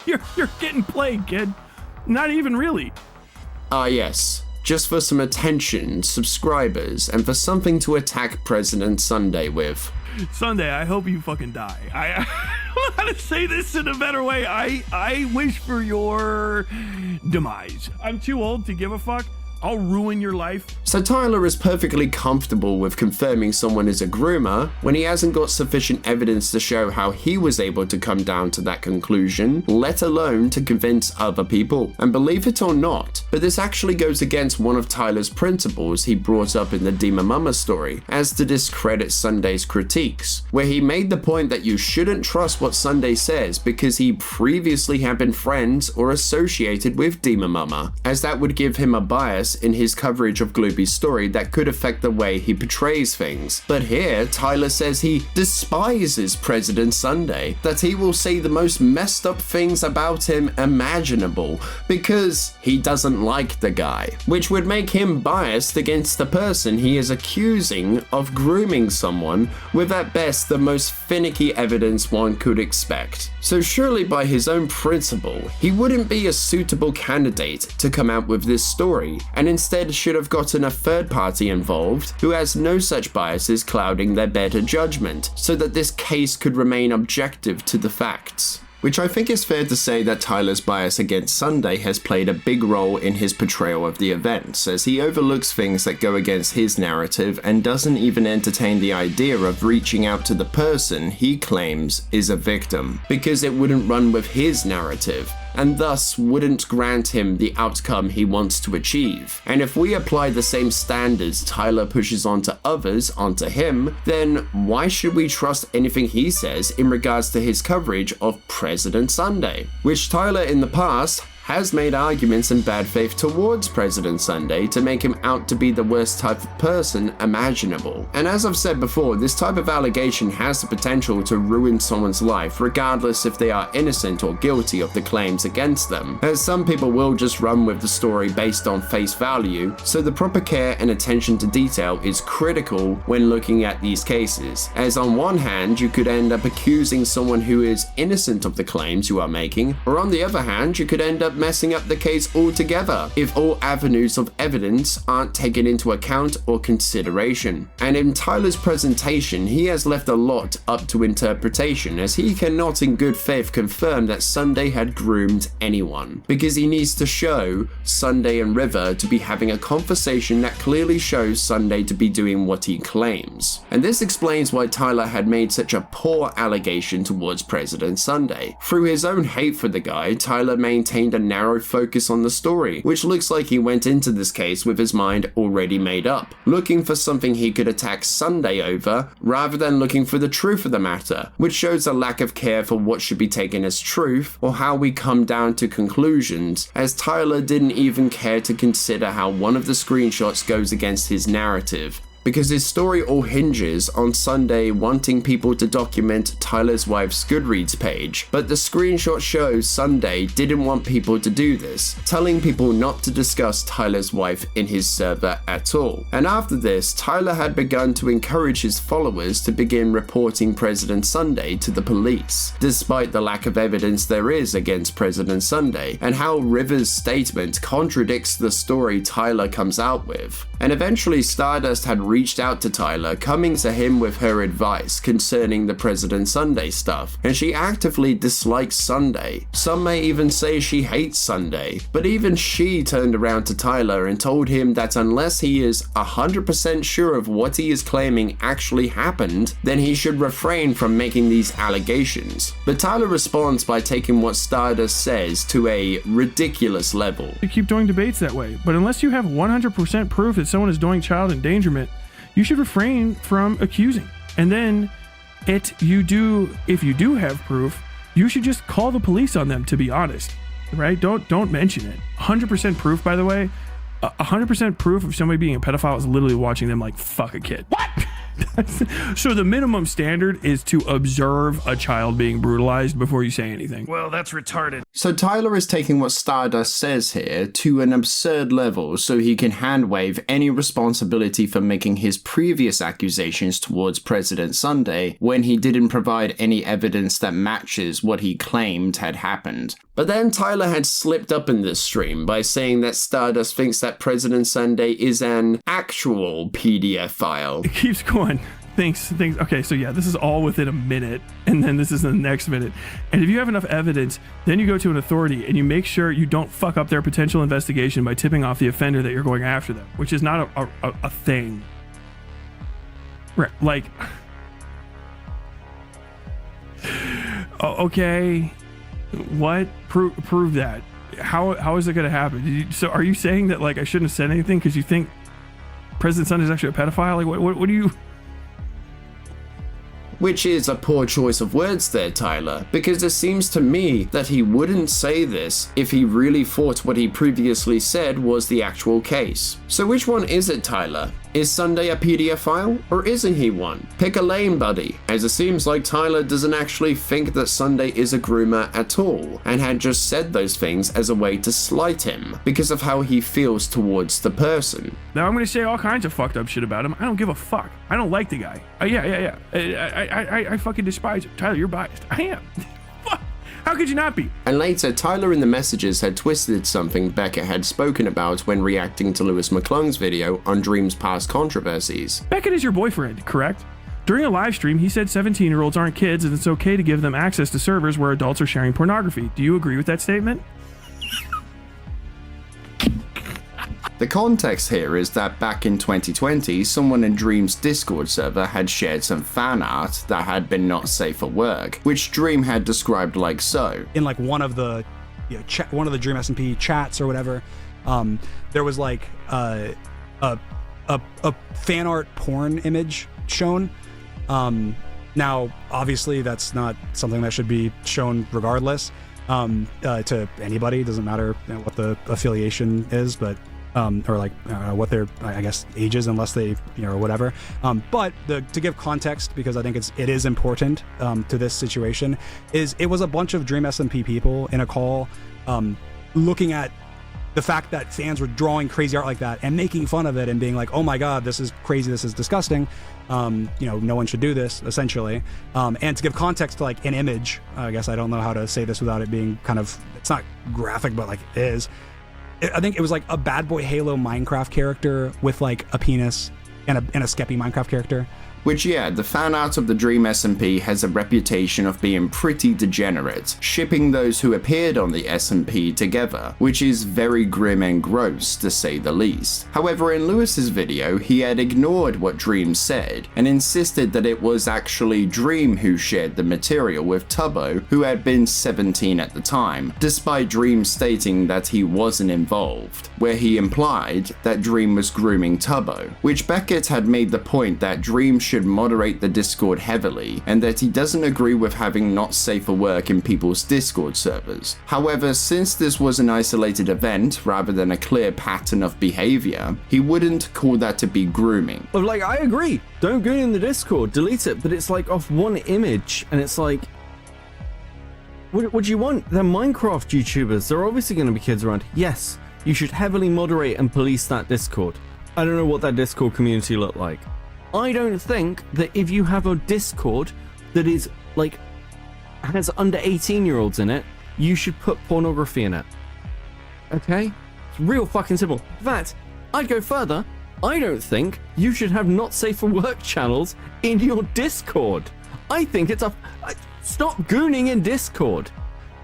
You're getting played, kid. Not even really. Yes. Just for some attention, subscribers, and for something to attack President Sunday with. Sunday, I hope you fucking die. I don't know how to say this in a better way. I wish for your demise. I'm too old to give a fuck. I'll ruin your life. So Tyler is perfectly comfortable with confirming someone is a groomer when he hasn't got sufficient evidence to show how he was able to come down to that conclusion, let alone to convince other people. And believe it or not, but this actually goes against one of Tyler's principles he brought up in the Dima Mama story, as to discredit Sunday's critiques, where he made the point that you shouldn't trust what Sunday says because he previously had been friends or associated with Dima Mama, as that would give him a bias in his coverage of Glooby's story that could affect the way he portrays things. But here, Tyler says he despises President Sunday, that he will say the most messed up things about him imaginable because he doesn't like the guy, which would make him biased against the person he is accusing of grooming someone with at best the most finicky evidence one could expect. So surely by his own principle, he wouldn't be a suitable candidate to come out with this story, and instead should have gotten a third party involved who has no such biases clouding their better judgment, so that this case could remain objective to the facts. Which I think is fair to say that Tyler's bias against Sunday has played a big role in his portrayal of the events, as he overlooks things that go against his narrative and doesn't even entertain the idea of reaching out to the person he claims is a victim, because it wouldn't run with his narrative, and thus wouldn't grant him the outcome he wants to achieve. And if we apply the same standards Tyler pushes onto others onto him, then why should we trust anything he says in regards to his coverage of President Sunday? Which Tyler in the past has made arguments in bad faith towards President Sunday to make him out to be the worst type of person imaginable. And as I've said before, this type of allegation has the potential to ruin someone's life, regardless if they are innocent or guilty of the claims against them, as some people will just run with the story based on face value, so the proper care and attention to detail is critical when looking at these cases, as on one hand you could end up accusing someone who is innocent of the claims you are making, or on the other hand you could end up up messing up the case altogether if all avenues of evidence aren't taken into account or consideration. And in Tyler's presentation, he has left a lot up to interpretation, as he cannot in good faith confirm that Sunday had groomed anyone, because he needs to show Sunday and River to be having a conversation that clearly shows Sunday to be doing what he claims. And this explains why Tyler had made such a poor allegation towards President Sunday. Through his own hate for the guy, Tyler maintained a narrow focus on the story, which looks like he went into this case with his mind already made up, looking for something he could attack Sunday over, rather than looking for the truth of the matter, which shows a lack of care for what should be taken as truth or how we come down to conclusions, as Tyler didn't even care to consider how one of the screenshots goes against his narrative. Because his story all hinges on Sunday wanting people to document Tyler's wife's Goodreads page, but the screenshot shows Sunday didn't want people to do this, telling people not to discuss Tyler's wife in his server at all. And after this, Tyler had begun to encourage his followers to begin reporting President Sunday to the police, despite the lack of evidence there is against President Sunday, and how River's statement contradicts the story Tyler comes out with. And eventually Stardust had reached out to Tyler, coming to him with her advice concerning the President Sunday stuff, and she actively dislikes Sunday. Some may even say she hates Sunday, but even she turned around to Tyler and told him that unless he is 100% sure of what he is claiming actually happened, then he should refrain from making these allegations. But Tyler responds by taking what Stardust says to a ridiculous level. You keep doing debates that way, but unless you have 100% proof that someone is doing child endangerment, you should refrain from accusing. And then if you do have proof, you should just call the police on them, to be honest, right? Don't mention it. 100% proof, by the way, 100% proof of somebody being a pedophile is literally watching them like fuck a kid. What? So the minimum standard is to observe a child being brutalized before you say anything. Well, that's retarded. So Tyler is taking what Stardust says here to an absurd level so he can handwave any responsibility for making his previous accusations towards President Sunday when he didn't provide any evidence that matches what he claimed had happened. But then Tyler had slipped up in this stream by saying that Stardust thinks that President Sunday is an actual PDF file. It keeps going. Thanks. Okay, so yeah, this is all within a minute, and then this is the next minute. And if you have enough evidence, then you go to an authority and you make sure you don't fuck up their potential investigation by tipping off the offender that you're going after them, which is not a thing. Right, like... Okay... What? Prove that. How is it going to happen? So are you saying that like I shouldn't have said anything because you think President Sunday is actually a pedophile? Like what do you... Which is a poor choice of words there, Tyler, because it seems to me that he wouldn't say this if he really thought what he previously said was the actual case. So which one is it, Tyler? Is Sunday a PDF file, or isn't he one? Pick a lane, buddy, as it seems like Tyler doesn't actually think that Sunday is a groomer at all, and had just said those things as a way to slight him, because of how he feels towards the person. Now I'm going to say all kinds of fucked up shit about him. I don't give a fuck. I don't like the guy. Yeah. I fucking despise him. Tyler, you're biased. I am. How could you not be? And later, Tyler in the messages had twisted something Beckett had spoken about when reacting to Lewis McClung's video on Dream's past controversies. Beckett is your boyfriend, correct? During a live stream, he said 17-year-olds aren't kids and it's okay to give them access to servers where adults are sharing pornography. Do you agree with that statement? The context here is that back in 2020, someone in Dream's Discord server had shared some fan art that had been not safe for work, which Dream had described like so. In like one of the one of the Dream SMP chats or whatever, there was like a fan art porn image shown. Now, obviously, that's not something that should be shown regardless to anybody. It doesn't matter what the affiliation is, but or like what their, I guess, age is, unless they, or whatever. But to give context, because I think it is important to this situation, is it was a bunch of Dream SMP people in a call looking at the fact that fans were drawing crazy art like that and making fun of it and being like, oh my God, this is crazy, this is disgusting, no one should do this, essentially. And to give context to like an image, I guess I don't know how to say this without it being kind of, it's not graphic, but like it is. I think it was like a Bad Boy Halo Minecraft character with like a penis and a Skeppy Minecraft character. Which, yeah, the fan art of the Dream SMP has a reputation of being pretty degenerate, shipping those who appeared on the SMP together, which is very grim and gross to say the least. However, in Lewis's video, he had ignored what Dream said and insisted that it was actually Dream who shared the material with Tubbo, who had been 17 at the time, despite Dream stating that he wasn't involved, where he implied that Dream was grooming Tubbo, which Beckett had made the point that Dream should moderate the Discord heavily, and that he doesn't agree with having not safe for work in people's Discord servers. However, since this was an isolated event rather than a clear pattern of behavior, he wouldn't call that to be grooming. But like, I agree, don't go in the Discord, delete it, but it's like off one image, and it's like, what do you want? They're Minecraft YouTubers, there are obviously going to be kids around. Yes, you should heavily moderate and police that Discord. I don't know what that Discord community looked like. I don't think that if you have a Discord that is like has under 18-year-olds in it, you should put pornography in it. Okay? It's real fucking simple. In fact, I'd go further. I don't think you should have not safe for work channels in your Discord. I think it's a... Stop gooning in Discord.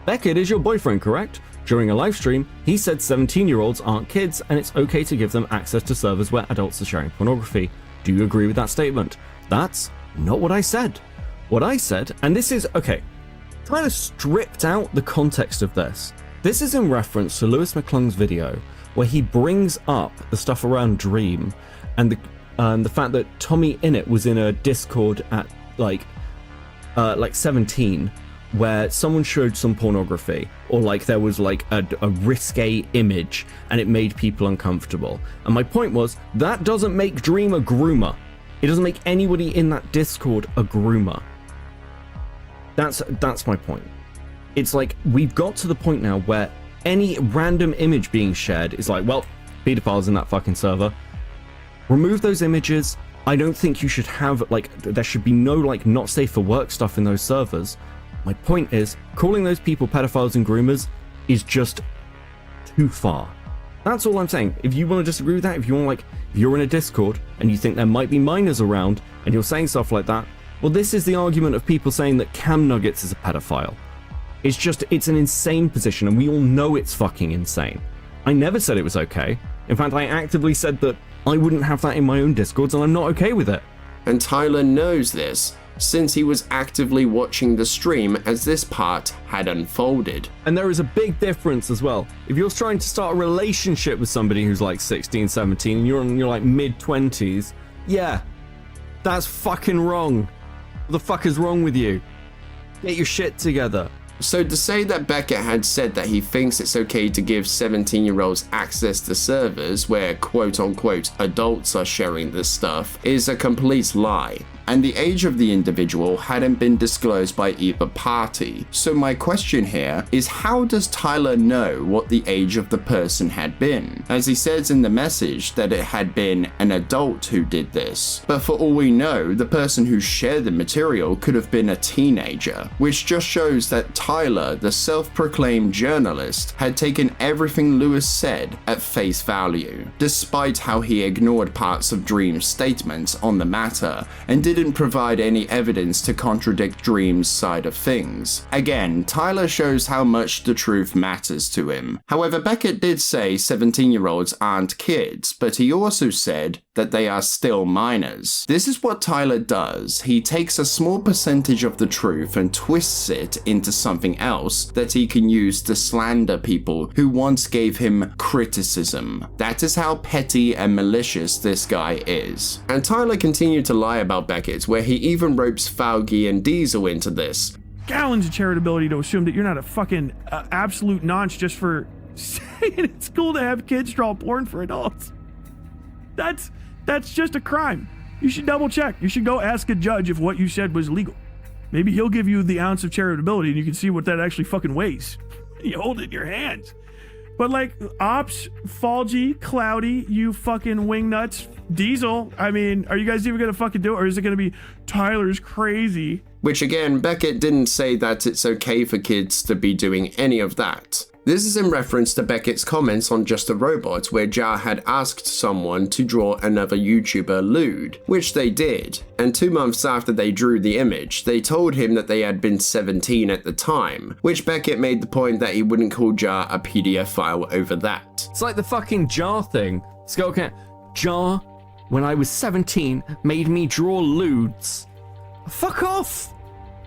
Beckett is your boyfriend, correct? During a live stream, he said 17-year-olds aren't kids and it's okay to give them access to servers where adults are sharing pornography. Do you agree with that statement? That's not what I said. What I said, and this is, okay, Tyler stripped out the context of this. This is in reference to Lewis McClung's video where he brings up the stuff around Dream and the fact that Tommy Innit was in a Discord at like 17 where someone showed some pornography or like there was like a risque image and it made people uncomfortable. And my point was, that doesn't make Dream a groomer. It doesn't make anybody in that Discord a groomer. That's my point. It's like, we've got to the point now where any random image being shared is like, well, pedophiles in that fucking server. Remove those images. I don't think you should have, like, there should be no, like, not safe for work stuff in those servers. My point is, calling those people pedophiles and groomers is just too far. That's all I'm saying. If you want to disagree with that, if you want, like, if you're in a Discord and you think there might be minors around and you're saying stuff like that, well, this is the argument of people saying that Cam Nuggets is a pedophile. It's an insane position and we all know it's fucking insane. I never said it was okay. In fact, I actively said that I wouldn't have that in my own Discords and I'm not okay with it. And Tyler knows this, since he was actively watching the stream as this part had unfolded. And there is a big difference as well. If you're trying to start a relationship with somebody who's like 16, 17, and you're in your like mid-20s, yeah, that's fucking wrong. What the fuck is wrong with you? Get your shit together. So to say that Beckett had said that he thinks it's okay to give 17-year-olds access to servers where quote-unquote adults are sharing this stuff is a complete lie. And the age of the individual hadn't been disclosed by either party. So my question here is, how does Tyler know what the age of the person had been? As he says in the message that it had been an adult who did this. But for all we know, the person who shared the material could have been a teenager, which just shows that Tyler, the self-proclaimed journalist, had taken everything Lewis said at face value, despite how he ignored parts of Dream's statements on the matter and didn't provide any evidence to contradict Dream's side of things. Again, Tyler shows how much the truth matters to him. However, Beckett did say 17-year-olds aren't kids, but he also said that they are still minors. This is what Tyler does. He takes a small percentage of the truth and twists it into something else that he can use to slander people who once gave him criticism. That is how petty and malicious this guy is. And Tyler continued to lie about Beckett, where he even ropes Fauci and Diesel into this. Gallons of charitability to assume that you're not a fucking absolute nonce just for saying it's cool to have kids draw porn for adults. That's just a crime. You should double check. You should go ask a judge if what you said was legal. Maybe he'll give you the ounce of charitability and you can see what that actually fucking weighs. You hold it in your hands. But like Ops, Falgy, Cloudy, you fucking wingnuts, Diesel, I mean, are you guys even gonna fucking do it, or is it gonna be Tyler's crazy? Which again, Beckett didn't say that it's okay for kids to be doing any of that. This is in reference to Beckett's comments on Just a Robot, where Jar had asked someone to draw another YouTuber lewd, which they did, and 2 months after they drew the image, they told him that they had been 17 at the time, which Beckett made the point that he wouldn't call Jar a PDF file over that. It's like the fucking Jar thing. Skullcat, Jar, when I was 17, made me draw lewds. Fuck off!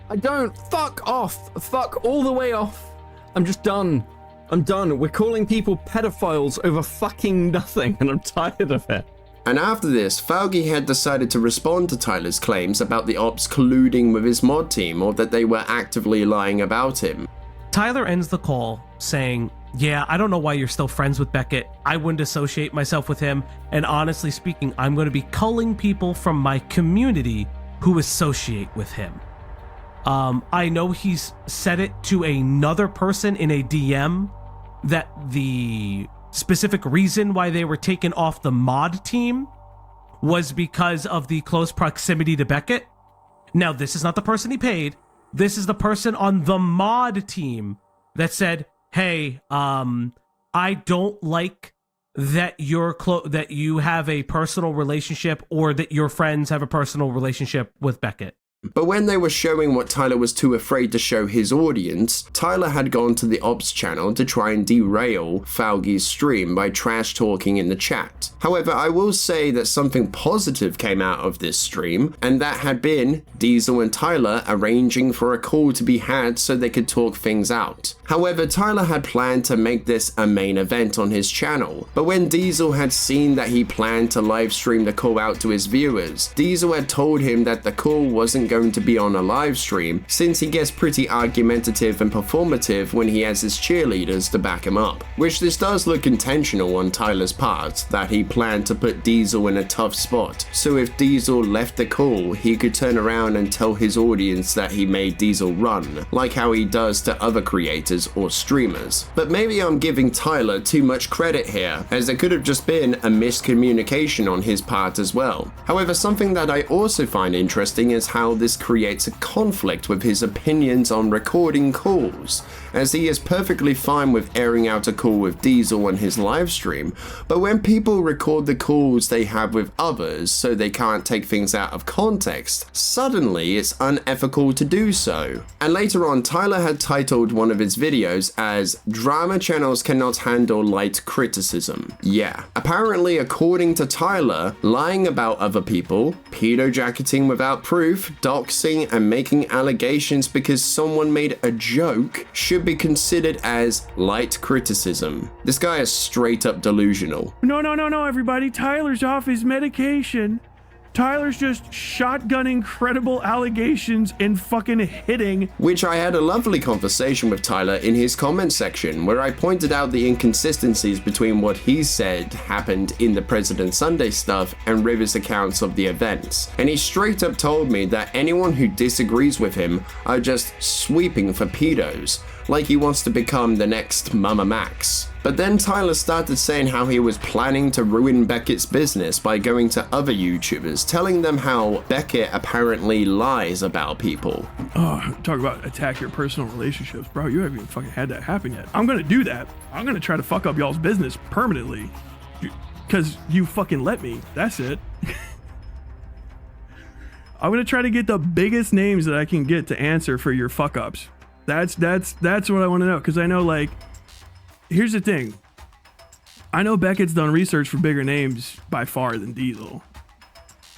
I don't. Fuck off. Fuck all the way off. I'm just done. I'm done. We're calling people pedophiles over fucking nothing, and I'm tired of it. And after this, Falgi had decided to respond to Tyler's claims about the ops colluding with his mod team, or that they were actively lying about him. Tyler ends the call saying, yeah, I don't know why you're still friends with Beckett. I wouldn't associate myself with him. And honestly speaking, I'm going to be culling people from my community who associate with him. I know he's said it to another person in a DM that the specific reason why they were taken off the mod team was because of the close proximity to Beckett. Now, this is not the person he paid. This is the person on the mod team that said, hey, I don't like that that you have a personal relationship, or that your friends have a personal relationship with Beckett. But when they were showing what Tyler was too afraid to show his audience, Tyler had gone to the Ops channel to try and derail Falgi's stream by trash talking in the chat. However, I will say that something positive came out of this stream, and that had been Diesel and Tyler arranging for a call to be had so they could talk things out. However, Tyler had planned to make this a main event on his channel, but when Diesel had seen that he planned to live stream the call out to his viewers, Diesel had told him that the call wasn't going to be on a live stream, since he gets pretty argumentative and performative when he has his cheerleaders to back him up. Which this does look intentional on Tyler's part, that he planned to put Diesel in a tough spot, so if Diesel left the call, he could turn around and tell his audience that he made Diesel run, like how he does to other creators or streamers. But maybe I'm giving Tyler too much credit here, as it could have just been a miscommunication on his part as well. However, something that I also find interesting is how this creates a conflict with his opinions on recording calls, as he is perfectly fine with airing out a call with Diesel on his live stream, but when people record the calls they have with others so they can't take things out of context, suddenly it's unethical to do so. And later on, Tyler had titled one of his videos as "Drama Channels Cannot Handle Light Criticism." Yeah, apparently according to Tyler, lying about other people, pedo-jacketing without proof, doxing and making allegations because someone made a joke should be considered as light criticism. This guy is straight up delusional. No, everybody. Tyler's off his medication. Tyler's just shotgunning credible allegations and fucking hitting. Which I had a lovely conversation with Tyler in his comment section, where I pointed out the inconsistencies between what he said happened in the President Sunday stuff and Rivers' accounts of the events. And he straight up told me that anyone who disagrees with him are just sweeping for pedos, like he wants to become the next Mama Max. But then Tyler started saying how he was planning to ruin Beckett's business by going to other YouTubers, telling them how Beckett apparently lies about people. Oh, talk about attack your personal relationships. Bro, you haven't even fucking had that happen yet. I'm gonna do that. I'm gonna try to fuck up y'all's business permanently. Because you fucking let me. That's it. I'm gonna try to get the biggest names that I can get to answer for your fuck ups. That's what I want to know, because I know, like, here's the thing. I know Beckett's done research for bigger names by far than Diesel.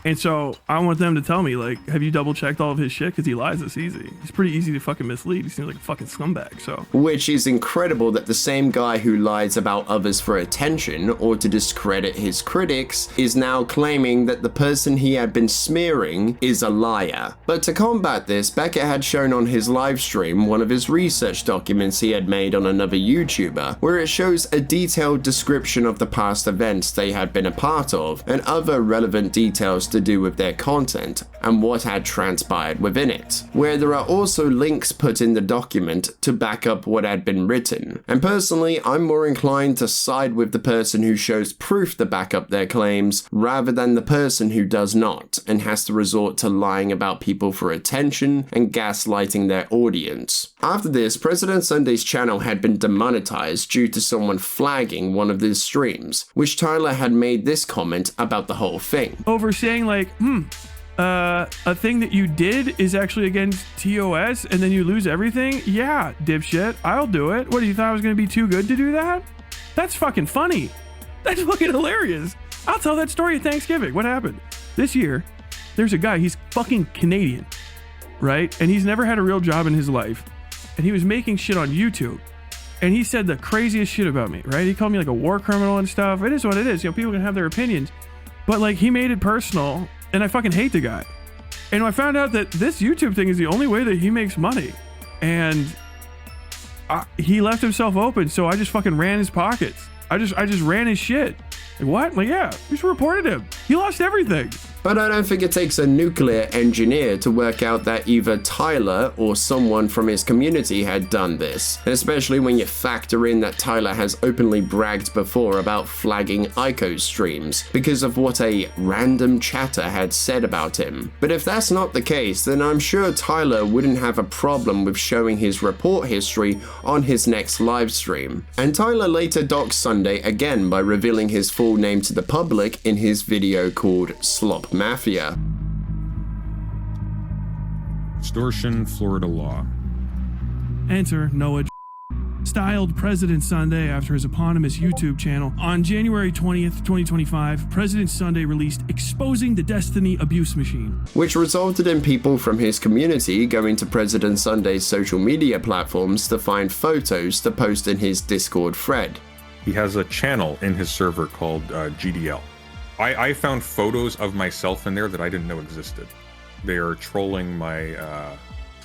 And so I want them to tell me, like, have you double checked all of his shit? Because he lies this easy. He's pretty easy to fucking mislead. He seems like a fucking scumbag, so. Which is incredible that the same guy who lies about others for attention or to discredit his critics is now claiming that the person he had been smearing is a liar. But to combat this, Beckett had shown on his live stream one of his research documents he had made on another YouTuber, where it shows a detailed description of the past events they had been a part of and other relevant details to do with their content and what had transpired within it, where there are also links put in the document to back up what had been written. And personally, I'm more inclined to side with the person who shows proof to back up their claims rather than the person who does not and has to resort to lying about people for attention and gaslighting their audience. After this, President Sunday's channel had been demonetized due to someone flagging one of his streams, which Tyler had made this comment about the whole thing. Over saying like, a thing that you did is actually against TOS and then you lose everything? Yeah, dipshit, I'll do it. What, you thought I was gonna be too good to do that? That's fucking funny. That's fucking hilarious. I'll tell that story at Thanksgiving. What happened? This year, there's a guy, he's fucking Canadian, right? And he's never had a real job in his life. And he was making shit on YouTube. And he said the craziest shit about me, right? He called me like a war criminal and stuff. It is what it is. You know, people can have their opinions. But like, he made it personal, and I fucking hate the guy. And I found out that this YouTube thing is the only way that he makes money. And he left himself open, so I just fucking ran his pockets. I just ran his shit. Like, what? Like, yeah, we just reported him. He lost everything. But I don't think it takes a nuclear engineer to work out that either Tyler or someone from his community had done this, especially when you factor in that Tyler has openly bragged before about flagging Ico's streams because of what a random chatter had said about him. But if that's not the case, then I'm sure Tyler wouldn't have a problem with showing his report history on his next live stream. And Tyler later doxed Sunday again by revealing his full name to the public in his video called Slop Mafia. Extortion, Florida law. Enter Noah styled President Sunday after his eponymous YouTube channel. On January 20th, 2025, President Sunday released Exposing the Destiny Abuse Machine, which resulted in people from his community going to President Sunday's social media platforms to find photos to post in his Discord thread. He has a channel in his server called GDL. I found photos of myself in there that I didn't know existed. They are trolling my,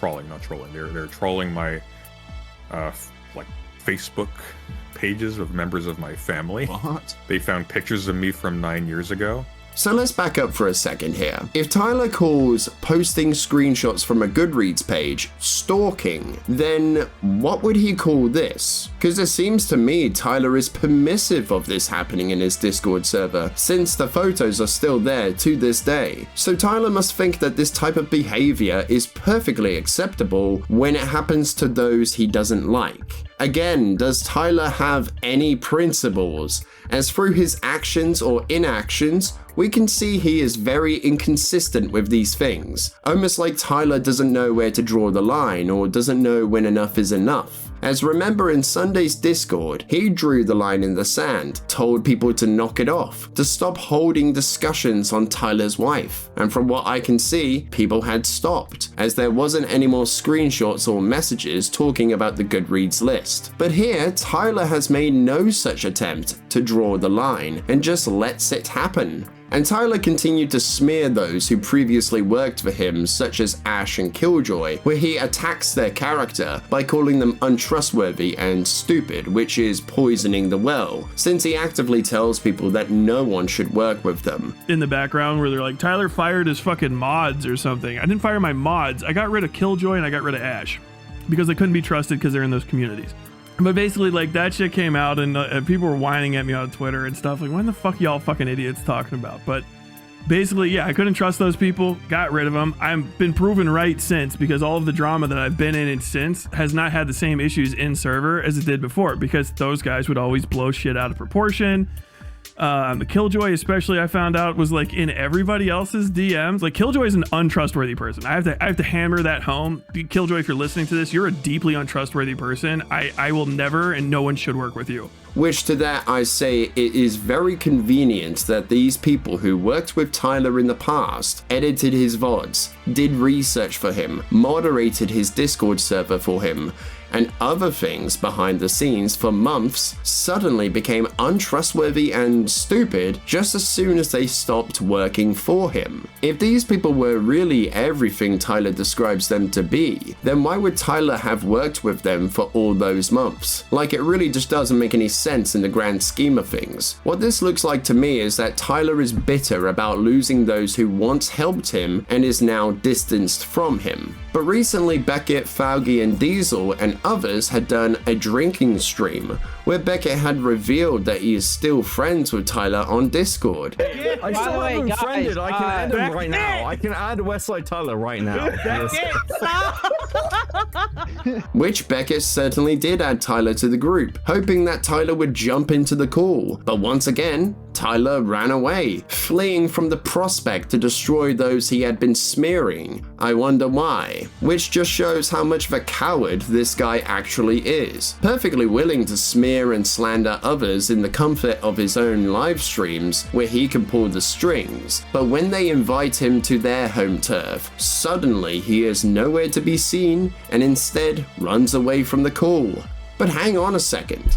not trolling. They're trolling my, like Facebook pages of members of my family. What? They found pictures of me from 9 years ago. So let's back up for a second here. If Tyler calls posting screenshots from a Goodreads page stalking, then what would he call this? Because it seems to me Tyler is permissive of this happening in his Discord server, since the photos are still there to this day. So Tyler must think that this type of behavior is perfectly acceptable when it happens to those he doesn't like. Again, does Tyler have any principles? As through his actions or inactions, we can see he is very inconsistent with these things. Almost like Tyler doesn't know where to draw the line or doesn't know when enough is enough. As remember in Sunday's Discord, he drew the line in the sand, told people to knock it off, to stop holding discussions on Tyler's wife. And from what I can see, people had stopped, as there wasn't any more screenshots or messages talking about the Goodreads list. But here, Tyler has made no such attempt to draw the line and just lets it happen. And Tyler continued to smear those who previously worked for him, such as Ash and Killjoy, where he attacks their character by calling them untrustworthy and stupid, which is poisoning the well, since he actively tells people that no one should work with them. In the background where they're like, Tyler fired his fucking mods or something. I didn't fire my mods. I got rid of Killjoy and I got rid of Ash because they couldn't be trusted because they're in those communities. But basically, like, that shit came out and people were whining at me on Twitter and stuff. Like, what the fuck y'all fucking idiots talking about? But basically, yeah, I couldn't trust those people. Got rid of them. I've been proven right since, because all of the drama that I've been in since has not had the same issues in server as it did before, because those guys would always blow shit out of proportion. The Killjoy especially, I found out, was like in everybody else's DMs. Like, Killjoy is an untrustworthy person. I have to hammer that home. Killjoy, if you're listening to this, you're a deeply untrustworthy person. I will never, and no one should work with you. Which to that I say it is very convenient that these people who worked with Tyler in the past edited his VODs, did research for him, moderated his Discord server for him, and other things behind the scenes for months suddenly became untrustworthy and stupid just as soon as they stopped working for him. If these people were really everything Tyler describes them to be, then why would Tyler have worked with them for all those months? Like, it really just doesn't make any sense in the grand scheme of things. What this looks like to me is that Tyler is bitter about losing those who once helped him and is now distanced from him. But recently Beckett, Fauci, and Diesel and others had done a drinking stream where Beckett had revealed that he is still friends with Tyler on Discord. I still have him friended. I can add him right now. I can add Westside Tyler right now. Which Beckett certainly did add Tyler to the group, hoping that Tyler would jump into the call. But once again, Tyler ran away, fleeing from the prospect to destroy those he had been smearing. I wonder why. Which just shows how much of a coward this guy actually is. Perfectly willing to smear and slander others in the comfort of his own live streams where he can pull the strings. But when they invite him to their home turf, suddenly he is nowhere to be seen and instead runs away from the call. But hang on a second.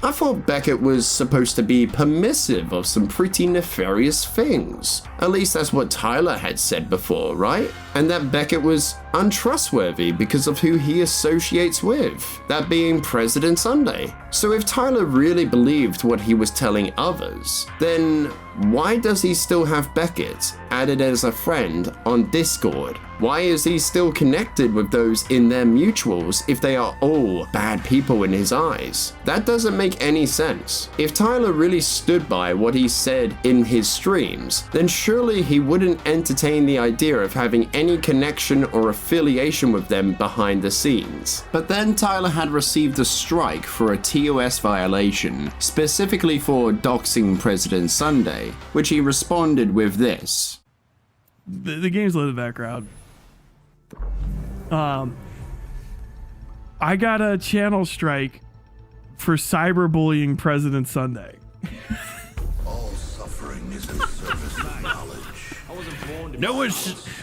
I thought Beckett was supposed to be permissive of some pretty nefarious things. At least that's what Tyler had said before, right? And that Beckett was untrustworthy because of who he associates with, that being President Sunday. So if Tyler really believed what he was telling others, then why does he still have Beckett added as a friend on Discord? Why is he still connected with those in their mutuals if they are all bad people in his eyes? That doesn't make any sense. If Tyler really stood by what he said in his streams, then surely he wouldn't entertain the idea of having any connection or affiliation with them behind the scenes. But then Tyler had received a strike for a TOS violation, specifically for doxing President Sunday, which he responded with this. The game's low in the background. I got a channel strike for cyberbullying President Sunday. All suffering is a service of knowledge.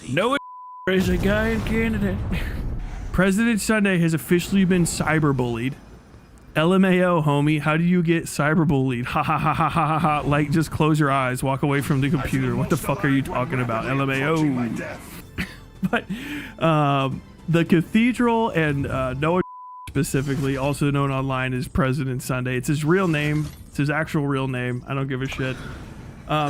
Noah is a guy in Canada. President Sunday has officially been cyberbullied. LMAO, homie, how do you get cyberbullied? Ha ha ha ha ha ha ha. Like, just close your eyes, walk away from the computer. What the fuck are you talking about? LMAO. But the Cathedral and Noah specifically, also known online as President Sunday. It's his real name. It's his actual real name. I don't give a shit.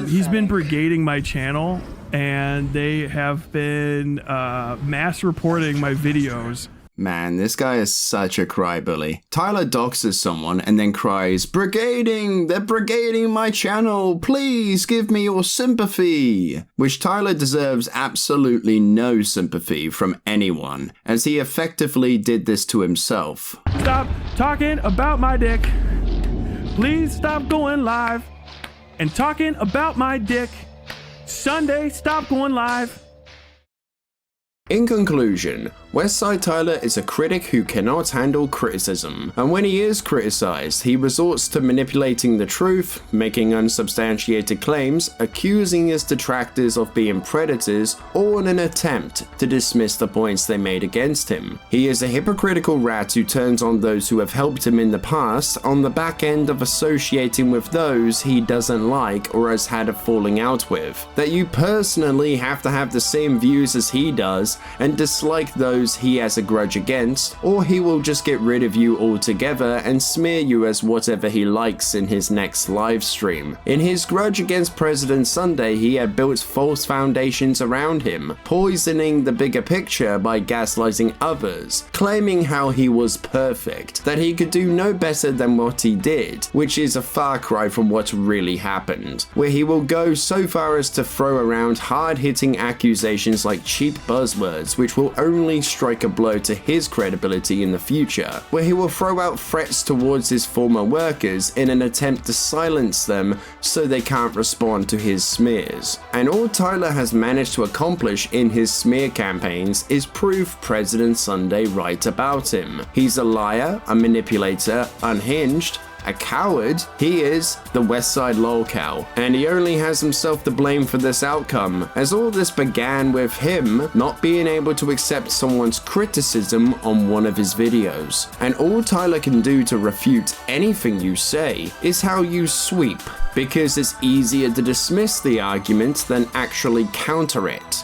He's been brigading my channel, and they have been mass reporting my videos. Man, this guy is such a crybaby. Tyler doxes someone and then cries, "Brigading! They're brigading my channel! Please give me your sympathy!" Which Tyler deserves absolutely no sympathy from anyone, as he effectively did this to himself. Stop talking about my dick. Please stop going live and talking about my dick. Sunday, stop going live. In conclusion, Westside Tyler is a critic who cannot handle criticism, and when he is criticized, he resorts to manipulating the truth, making unsubstantiated claims, accusing his detractors of being predators, all in an attempt to dismiss the points they made against him. He is a hypocritical rat who turns on those who have helped him in the past on the back end of associating with those he doesn't like or has had a falling out with. That you personally have to have the same views as he does and dislike those he has a grudge against, or he will just get rid of you altogether and smear you as whatever he likes in his next live stream. In his grudge against President Sunday, he had built false foundations around him, poisoning the bigger picture by gaslighting others, claiming how he was perfect, that he could do no better than what he did, which is a far cry from what really happened, where he will go so far as to throw around hard-hitting accusations like cheap buzzwords which will only strike a blow to his credibility in the future, where he will throw out threats towards his former workers in an attempt to silence them so they can't respond to his smears. And all Tyler has managed to accomplish in his smear campaigns is prove President Sunday right about him. He's a liar, a manipulator, unhinged, a coward, he is the Westside lolcow, and he only has himself to blame for this outcome, as all this began with him not being able to accept someone's criticism on one of his videos. And all Tyler can do to refute anything you say is how you sweep, because it's easier to dismiss the argument than actually counter it.